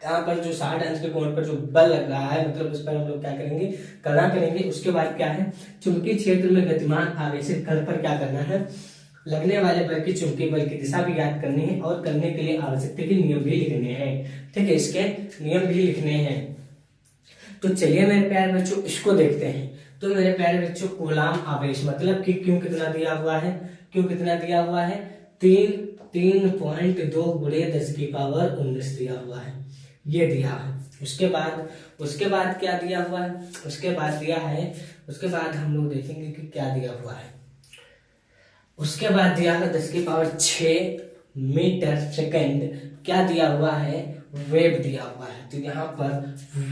यहाँ पर जो 60 अंश के कोण पर जो बल लग रहा है, मतलब उस पर हम लोग क्या करेंगे, गणना करेंगे। उसके बाद क्या है, चुंबकीय क्षेत्र में गतिमान आवेशित कण पर क्या करना है, लगने वाले बल की चुंबकीय बल की दिशा भी ज्ञात करनी है और करने के लिए आवश्यकता के नियम भी लिखने हैं। ठीक है, इसके नियम भी लिखने हैं। तो चलिए मेरे प्यारे बच्चों इसको देखते हैं। तो मेरे प्यारे बच्चों कूलाम आवेश मतलब कि क्यों कितना दिया हुआ है, क्यों कितना दिया हुआ है, 3.2 × 10⁻19 दिया हुआ है, ये दिया है। उसके बाद क्या दिया हुआ है, उसके बाद दिया है, उसके बाद हम लोग देखेंगे कि क्या दिया हुआ है। उसके बाद दिया है 10⁻6 मीटर सेकंड, क्या दिया हुआ है, वेव दिया हुआ है। तो यहाँ पर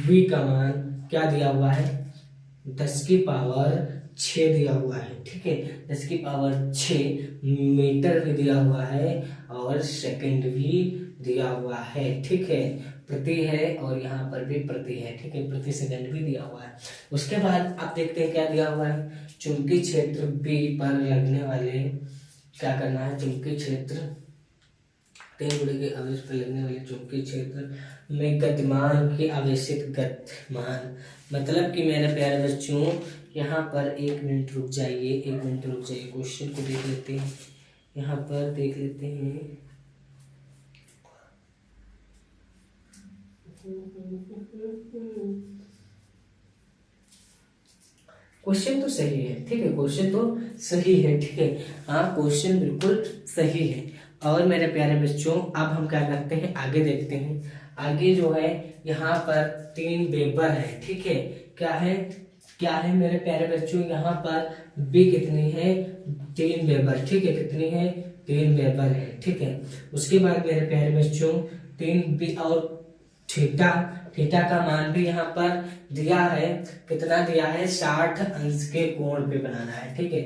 v का मान क्या दिया हुआ है, 10⁻6 दिया हुआ है। ठीक है, 10⁻6 मीटर भी दिया हुआ है और सेकंड भी दिया हुआ है। ठीक है, प्रति है और यहाँ पर भी प्रति है। ठीक है, प्रति सेकंड भी दिया हुआ है। उसके बाद आप देखते हैं क्या दिया हुआ है, चुंबकीय क्षेत्र B पर लगने वाले क्या करना है, चुंबकीय क्षेत्र 3 के आवेश पर लगने वाले चुंबकीय क्षेत्र में गतिमान की आवेशित गतिमान, मतलब कि मेरे प्यारे बच्चों यहाँ पर 1 मिनट रुक जाइए, 1 मिनट रुक जाइए, क्वेश्चन को देख लेते हैं। यहाँ पर देख लेते हैं, क्वेश्चन तो सही है। ठीक है, क्वेश्चन तो सही है। ठीक है, हाँ क्वेश्चन बिल्कुल सही है। और मेरे प्यारे बच्चों अब हम क्या करते हैं, आगे देखते हैं। आगे जो है यहाँ पर 3 वेबर है। ठीक है, क्या है मेरे प्यारे बच्चों, यहाँ पर बी कितनी है, 3 वेबर। ठीक है, कितनी है, 3 वेबर है। ठीक है, उसके बाद मेरे प्यारे बच्चों 3 बी और थीटा का मान भी यहाँ पर दिया है, कितना दिया है, 60 अंश के कोण पे बनाना है। ठीक है,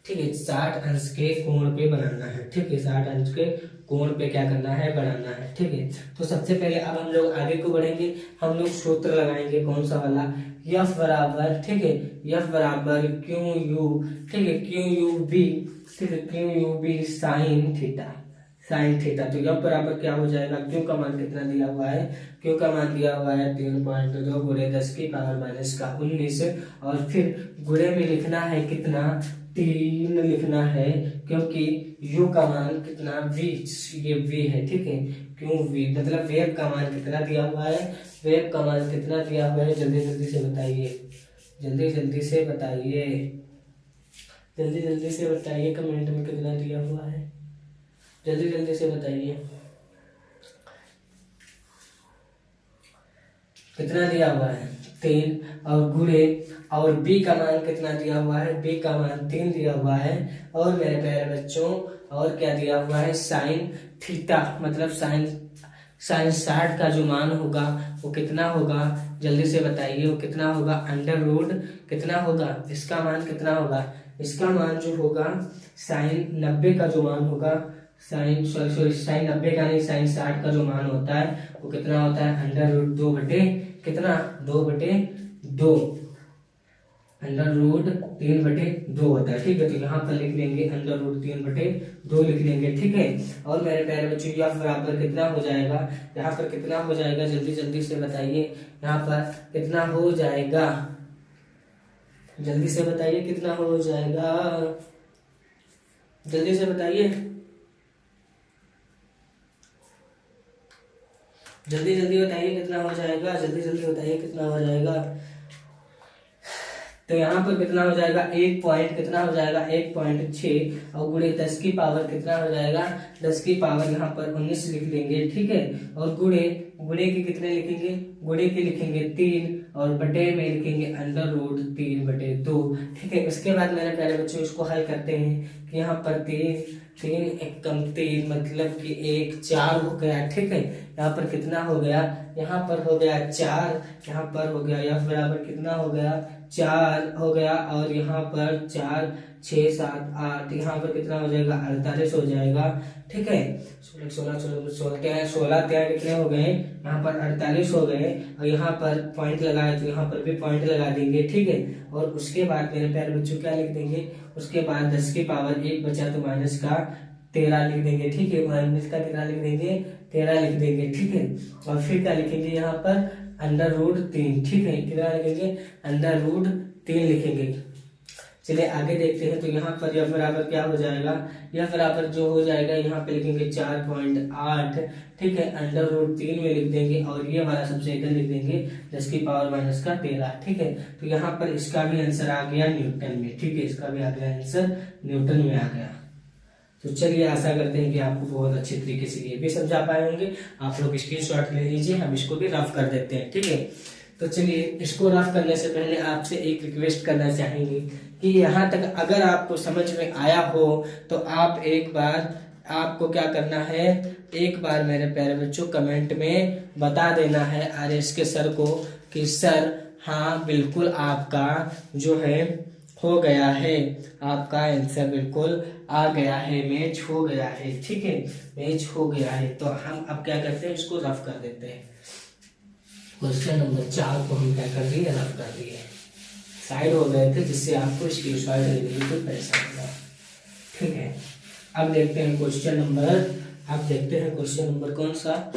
ठीक है, 60 अंश के कोण पे बनाना है। ठीक है, 60 अंश के कोण पे क्या करना है, बनाना है। ठीक है, तो सबसे पहले अब हम लोग आगे को बढ़ेंगे, हम लोग सूत्र लगाएंगे, कौन सा वाला, F बराबर, ठीक है, F बराबर क्यू यू, ठीक है, क्यू यू बी, ठीक है, Q U B sine theta, sine theta. तो F बराबर क्या हो जाएगा, क्यू का मान कितना दिया हुआ है, क्यू का मान दिया हुआ है 3.2 × 10⁻−19 और फिर गुणे में लिखना है कितना, 3 लिखना है, क्योंकि u का मान कितना, v, ये v है। ठीक है, क्यों v मतलब वेव का मान कितना दिया हुआ है, वेव का मान कितना दिया हुआ है, जल्दी जल्दी से बताइए, जल्दी जल्दी से बताइए, जल्दी जल्दी से बताइए, कमेंट में कितना दिया हुआ है, जल्दी जल्दी से बताइए कितना दिया हुआ है, 3 और गुणे, और b का मान कितना दिया हुआ है, b का मान 3 दिया हुआ है। और मेरे प्यारे बच्चों और क्या दिया हुआ है, साइन थीटा मतलब साइन 60 का जो मान होगा वो कितना होगा, जल्दी से बताइए, वो कितना होगा, √ कितना होगा, इसका मान कितना होगा, इसका मान जो होगा साइन 90 का जो मान होगा, साइन साइन 90 का नहीं, साइन 60 का जो मान होता है वो कितना होता है, √2 बटे कितना, 2/2, √3/2 होता है। ठीक है, तो यहाँ पर लिख लेंगे √3/2 लिख लेंगे। ठीक है, और मेरे प्यारे बच्चों F बराबर कितना हो जाएगा, यहाँ पर कितना हो जाएगा, जल्दी जल्दी से बताइए, यहाँ पर कितना हो जाएगा, जल्दी से बताइए कितना हो जाएगा, जल्दी से बताइए, जल्दी जल्दी बताइए कितना हो जाएगा, जल्दी जल्दी बताइए कितना हो जाएगा। तो यहाँ पर कितना हो जाएगा, 1 पॉइंट कितना हो जाएगा, 1.6 और गुणे 10 की पावर कितना हो जाएगा, 10 की पावर यहाँ पर 19 लिख देंगे। ठीक है, और गुणे गुणे के कितने लिखेंगे, गुणे के लिखेंगे 3 और बटे में लिखेंगे √3/2। ठीक है, उसके बाद मेरे प्यारे बच्चों इसको हल करते हैं कि यहाँ पर 3 एकम 3 मतलब कि 1 4 हो गया। ठीक है, यहाँ पर कितना हो गया, यहाँ पर हो गया 4, यहाँ पर हो गया यह बराबर कितना हो गया 4 हो गया, और यहाँ पर 4 6 7 8, यहाँ पर कितना हो जाएगा 48 हो जाएगा। ठीक है, 16 कितने हो गए, यहाँ पर 48 हो गए, और यहाँ पर पॉइंट लगाए तो यहाँ पर भी पॉइंट लगा देंगे। ठीक है, और उसके बाद मेरे प्यारे बच्चों क्या लिख देंगे, उसके बाद 10 की पावर 1 बचा तो माइनस का 13 लिख देंगे। ठीक है, माइनस का कितना लिख देंगे 13 लिख देंगे। ठीक है, और फिर क्या लिखेंगे यहाँ पर √3। ठीक है, कितना लिखेंगे √3 लिखेंगे। चलिए आगे देखते हैं, तो यहाँ पर यह बराबर क्या हो जाएगा, यह बराबर जो हो जाएगा यहाँ पे लिखेंगे 4.8। ठीक है, √3 में लिख देंगे, और ये वाला सबसे इधर लिख देंगे 10 की पावर माइनस का 13। ठीक है, तो यहाँ पर इसका भी आंसर आ गया न्यूटन में। ठीक है, इसका भी आ गया आंसर न्यूटन में आ गया। तो चलिए आशा करते हैं कि आपको बहुत अच्छे तरीके से ये भी समझा पाए होंगे। आप लोग स्क्रीनशॉट ले लीजिए, हम इसको भी रफ कर देते हैं। ठीक है, तो चलिए इसको रफ करने से पहले आपसे एक रिक्वेस्ट करना चाहेंगे कि यहाँ तक अगर आपको समझ में आया हो तो आप एक बार, आपको क्या करना है, एक बार मेरे प्यारे बच्चों कमेंट में बता देना है RS के सर को कि सर हाँ बिल्कुल आपका जो है हो गया है, आपका आंसर बिल्कुल आ गया है, मैच हो गया है। ठीक है, मैच हो गया है। तो हम अब क्या करते हैं, इसको रफ कर देते हैं। क्वेश्चन नंबर 4 को हम क्या कर दिए, रफ कर दिए, साइड हो गए थे, जिससे आपको स्क्रीनशॉट लेने में कोई परेशानी ना। ठीक है, अब देखते हैं क्वेश्चन नंबर कौन सा,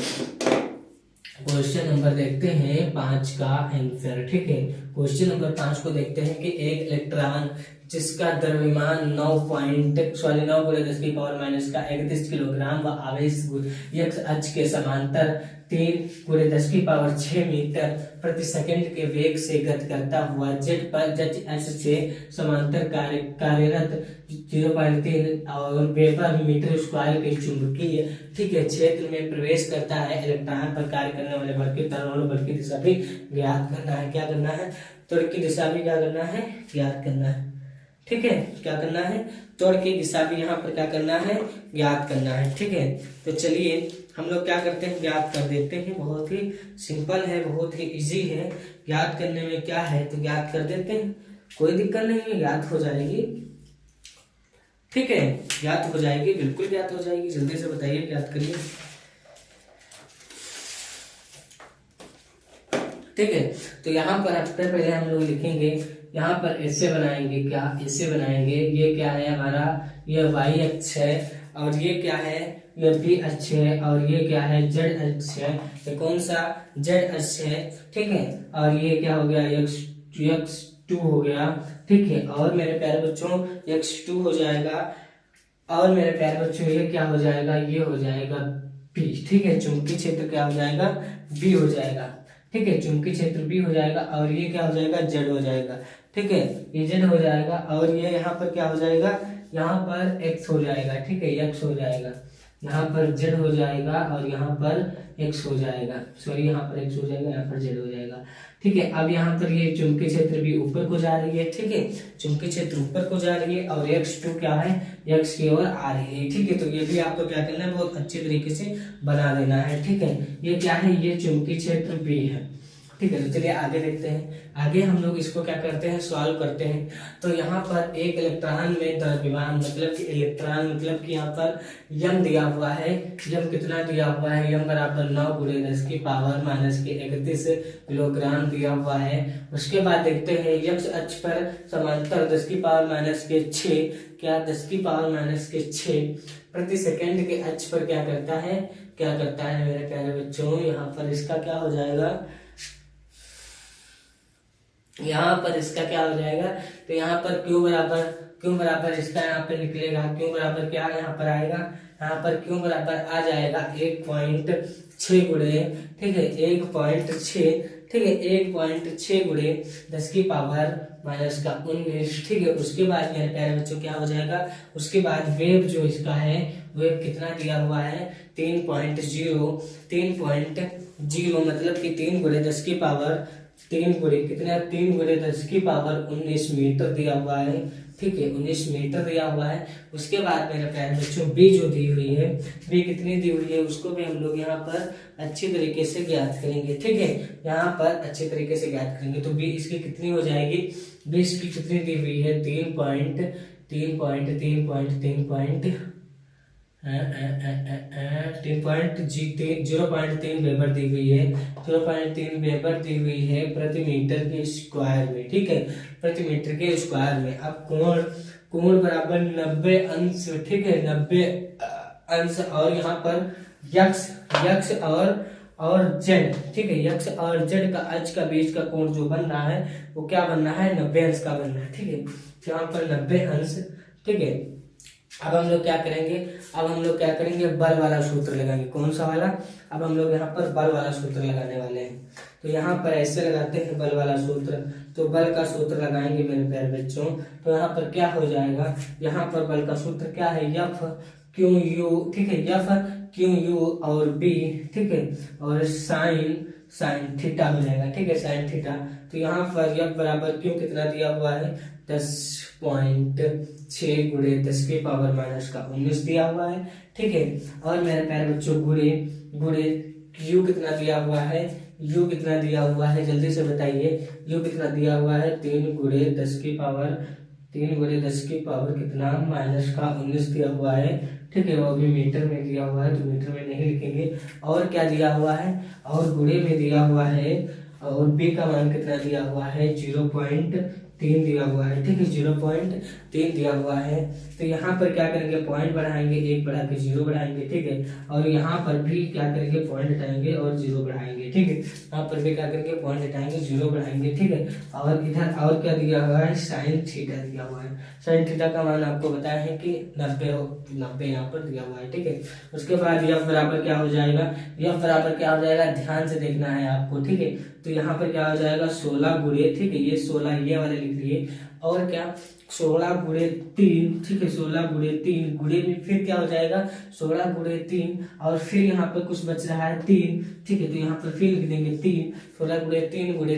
क्वेश्चन नंबर देखते हैं 5 का आंसर। ठीक है, क्वेश्चन नंबर 5 को देखते हैं कि एक इलेक्ट्रॉन जिसका द्रव्यमान 9 × 10 की पावर माइनस का 31 किलोग्राम व आवेश x अक्ष के समांतर 3 × 10 की पावर 6 मीटर प्रति सेकंड के वेग से गति करता हुआ जेट अक्ष से समांतर कार्यरत 0.3 और वेबर मीटर स्क्वायर के चुंबकीय ठीक है क्षेत्र में प्रवेश करता है। इलेक्ट्रॉन पर कार्य करने वाले बल की तरंगों बल की दिशा भी ज्ञात करना है। क्या करना है, त्वरण की दिशा भी क्या करना है, ज्ञात करना है। ठीक है, क्या करना है, त्वरण की दिशा भी यहाँ पर क्या करना है, ज्ञात करना है। ठीक है, तो चलिए हम लोग क्या करते हैं, ज्ञात कर देते हैं। बहुत ही सिंपल है, बहुत ही इजी है, ज्ञात करने में क्या है, तो ज्ञात कर देते हैं, कोई दिक्कत नहीं है, ज्ञात हो जाएगी। ठीक है, ज्ञात हो जाएगी, बिल्कुल ज्ञात हो जाएगी। जल्दी से बताइए, ज्ञात करिए। ठीक है, तो यहाँ पर पहले हम लोग लिखेंगे, यहाँ पर ऐसे बनाएंगे, क्या ऐसे बनाएंगे, ये क्या है हमारा, ये y अक्ष है, और ये क्या है, ये b अक्ष है, और ये क्या है, z अक्ष है। ये कौन सा, z अक्ष है। ठीक है, और ये क्या हो गया, x2 हो गया। ठीक है, और मेरे प्यारे बच्चों x2 हो जाएगा, और मेरे प्यारे बच्चों ये क्या हो जाएगा, ये हो जाएगा b। ठीक है, चुंबकीय क्षेत्र क्या हो जाएगा, b हो जाएगा। ठीक है, चुंबकीय क्षेत्र b हो जाएगा, और ये क्या हो जाएगा, z हो जाएगा। ठीक है, ये z हो जाएगा, और ये यहाँ पर क्या हो जाएगा, यहाँ पर x हो जाएगा। ठीक है, x हो जाएगा, यहाँ पर z हो जाएगा, और यहाँ पर x हो जाएगा, सॉरी यहाँ पर x हो जाएगा, यहाँ पर z हो जाएगा। ठीक है, अब यहाँ पर ये चुंबकीय क्षेत्र भी ऊपर को जा रही है। ठीक है, चुंबकीय क्षेत्र ऊपर को जा रही है, और x2 क्या है, x की ओर आ रही है। ठीक है, तो ये भी आपको क्या करना है, बहुत अच्छे तरीके से बना देना है। ठीक है, ये क्या है, ये चुंबकीय क्षेत्र B है। ठीक है, तो चलिए आगे देखते हैं। आगे हम लोग इसको क्या करते हैं, सॉल्व करते हैं। तो यहाँ पर एक इलेक्ट्रॉन में द्रव्यमान मतलब कि इलेक्ट्रॉन मतलब कि यहाँ पर यम दिया हुआ है। यम कितना दिया हुआ है, यम बराबर 9 × 10 की पावर माइनस के 31 किलोग्राम दिया हुआ है। उसके बाद देखते हैं x अक्ष पर समांतर 10 की पावर माइनस के 6, क्या 10 की पावर माइनस के 6 प्रति सेकेंड के अक्ष पर क्या करता है, क्या करता है मेरे प्यारे बच्चों, यहाँ पर इसका क्या हो जाएगा, यहाँ पर इसका क्या हो जाएगा, तो यहाँ पर Q बराबर इसका यहाँ पे निकलेगा। Q बराबर क्या यहाँ पर आएगा, यहाँ पर Q बराबर आ जाएगा 1.6 गुणे, ठीक है 1.6, ठीक है 1.6 गुणे 10 की पावर माइनस का 19। ठीक है, उसके बाद मेरे प्यारे बच्चों क्या हो जाएगा, उसके बाद वेव जो इसका है, वेव कितना दिया हुआ है 3.0 0 मतलब कि 3 गुणे 10 की पावर 3 गुणे कितना 3 गुणे 10 की पावर 19 मीटर दिया हुआ है। ठीक है, 19 मीटर दिया हुआ है। उसके बाद मेरे प्यारे बच्चों बी जो दी हुई है, बी कितनी दी हुई है उसको भी हम लोग यहाँ पर अच्छी तरीके से ज्ञात करेंगे। ठीक है, यहाँ पर अच्छे तरीके से ज्ञात करेंगे। तो बी इसकी कितनी हो जाएगी, बी इसकी कितनी दी हुई है 0.3 वेबर दी हुई है, 0.3 वेबर दी हुई है प्रति मीटर के स्क्वायर में। ठीक है, प्रति मीटर के स्क्वायर में। अब कोण बराबर 90 अंश। ठीक है, 90 अंश और यहाँ पर यक्स और जेड। ठीक है, यक्स और जेड का अक्ष का बीच का कोण जो बन रहा है वो क्या बनना है, 90 अंश का बनना है। ठीक है, यहाँ पर 90 अंश। ठीक है, अब हम लोग क्या करेंगे, बल वाला सूत्र लगाएंगे। कौन सा वाला, अब हम लोग यहाँ पर बल वाला सूत्र लगाने वाले हैं। तो यहाँ पर ऐसे लगाते हैं बल वाला सूत्र। तो बल का सूत्र लगाएंगे मेरे प्यारे बच्चों। तो यहाँ पर क्या हो जाएगा, यहाँ पर बल का सूत्र क्या है, F क्यू यू। ठीक है, F क्यू यू और B। ठीक है, और साइन थीटा हो जाएगा। ठीक है, साइन थीटा। तो यहाँ पर F बराबर क्यू कितना दिया हुआ है, 10.6 गुणे 10 की पावर माइनस का 19 दिया हुआ है। ठीक है, और मेरे प्यारे बच्चों गुणे यू कितना दिया हुआ है, यू कितना दिया हुआ है जल्दी से बताइए, यू कितना दिया हुआ है 3 गुणे 10 की पावर कितना माइनस का 19 दिया हुआ है। ठीक है, वो भी मीटर में दिया हुआ है तो मीटर में नहीं लिखेंगे। और क्या दिया हुआ है, और गुणे में दिया हुआ है, और बी का मान कितना दिया हुआ है 0.3 दिया हुआ है। ठीक है, 0.3 दिया हुआ है। तो यहाँ पर क्या करेंगे, पॉइंट बढ़ाएंगे, 1 बढ़ा के 0 बढ़ाएंगे। ठीक है, और यहाँ पर भी क्या करेंगे, पॉइंट हटाएंगे और 0 बढ़ाएंगे। ठीक है, यहाँ पर भी क्या करेंगे, पॉइंट हटाएंगे 0 बढ़ाएंगे। ठीक है, और इधर और क्या दिया हुआ है, साइन थीटा दिया हुआ है। साइन थीटा का मान आपको बताया है कि 90 यहाँ पर दिया हुआ है। ठीक है, उसके बाद यह बराबर क्या हो जाएगा, ध्यान से देखना है आपको। ठीक है, तो यहाँ पर क्या हो जाएगा 16 गुणे। ठीक है, ये 16 ये वाले लिख लिए, और क्या 16 गुणे 3। ठीक है, 16 गुणे 3 गुणे में फिर क्या हो जाएगा 16 गुणे 3, और फिर यहाँ पर कुछ बच रहा है 3। ठीक है, तो यहाँ पर फिर लिख देंगे 3, 16 गुणे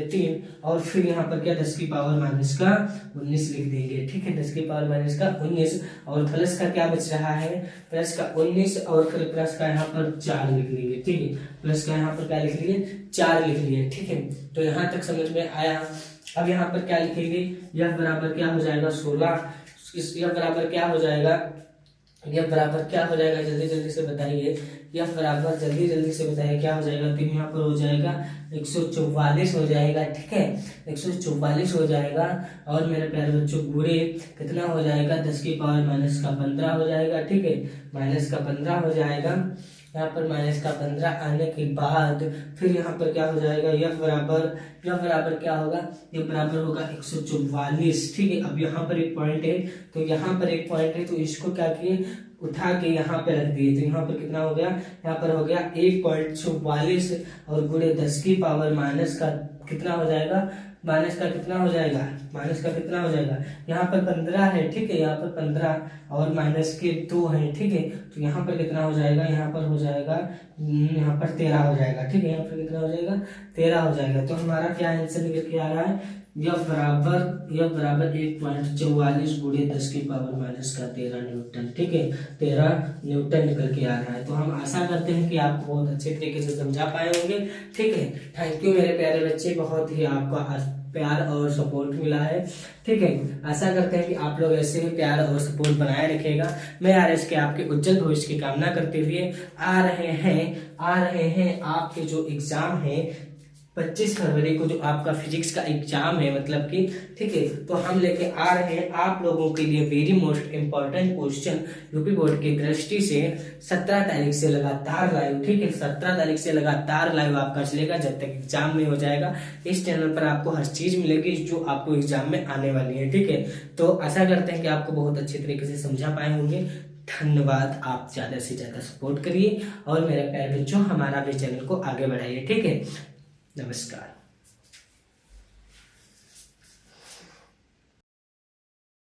3 और फिर यहाँ पर क्या 10 की पावर माइनस का 19 लिख देंगे। ठीक है, 10 की पावर माइनस का 19, और प्लस का क्या बच रहा है, प्लस का 19, और फिर प्लस का यहाँ पर 4 लिख लेंगे। ठीक है, प्लस का यहाँ पर क्या लिख लिए, 4 लिख लिए। ठीक है, तो यहाँ तक समझ में आया। अब यहाँ पर क्या लिखेंगे, यह बराबर क्या हो जाएगा 16, यह बराबर क्या हो जाएगा, जल्दी से बताइए, यह बराबर जल्दी से बताइए क्या हो जाएगा। तो यहाँ पर हो जाएगा 144 हो जाएगा। ठीक है, 144 हो जाएगा, और मेरे प्यारे बच्चों गुणे कितना हो जाएगा 10 की पावर माइनस का 15 हो जाएगा। ठीक है, माइनस का 15 हो जाएगा। यहाँ पर माइनस का 15 आने के बाद फिर यहाँ पर क्या हो जाएगा, यह बराबर क्या होगा, यह बराबर होगा 144। ठीक है, अब यहाँ पर एक पॉइंट है, तो इसको क्या किए, उठा के यहाँ पे रख दिए। तो यहाँ पर कितना हो गया, यहाँ पर हो गया 1.44, और गुणे 10 की पावर माइनस का कितना हो जाएगा, माइनस का कितना हो जाएगा, यहाँ पर 15 है। ठीक है, यहाँ पर 15 और माइनस के 2 है। ठीक है, तो यहाँ पर कितना हो जाएगा, यहाँ पर 13 हो जाएगा। ठीक है, यहाँ पर कितना हो जाएगा, 13 हो जाएगा। तो हमारा क्या आंसर निकल के आ रहा है, यह बराबर 1.44 गुणे 10 की पावर माइनस का 13 न्यूटन। ठीक है, 13 न्यूटन निकल के आ रहा है। तो हम आशा करते हैं कि आपको बहुत अच्छे तरीके से समझा पाए होंगे। ठीक है, थैंक यू मेरे प्यारे बच्चे, बहुत ही आपका प्यार और सपोर्ट मिला है। ठीक है, आशा करते हैं कि आप लोग ऐसे ही प्यार और सपोर्ट बनाए रखेगा। मैं आरएस के आपके उज्जवल भविष्य की कामना करते हुए आ रहे हैं आपके जो एग्जाम है 25 फरवरी को, जो आपका फिजिक्स का एग्जाम है, मतलब कि ठीक है, तो हम लेके आ रहे हैं आप लोगों के लिए very most important question UP board की दृष्टि से 17 तारीख से लगातार लाइव। ठीक है, 17 तारीख से लगातार लाइव आपका चलेगा जब तक एग्जाम नहीं हो जाएगा। इस चैनल पर आपको हर चीज मिलेगी जो आपको एग्जाम में आने वाली है। ठीक है, तो आशा करते हैं कि आपको बहुत अच्छे तरीके से समझा पाए होंगे। धन्यवाद, आप ज्यादा से ज्यादा सपोर्ट करिए और मेरे प्यारे बच्चों हमारा भी चैनल को आगे बढ़ाइए। ठीक है, नमस्कार।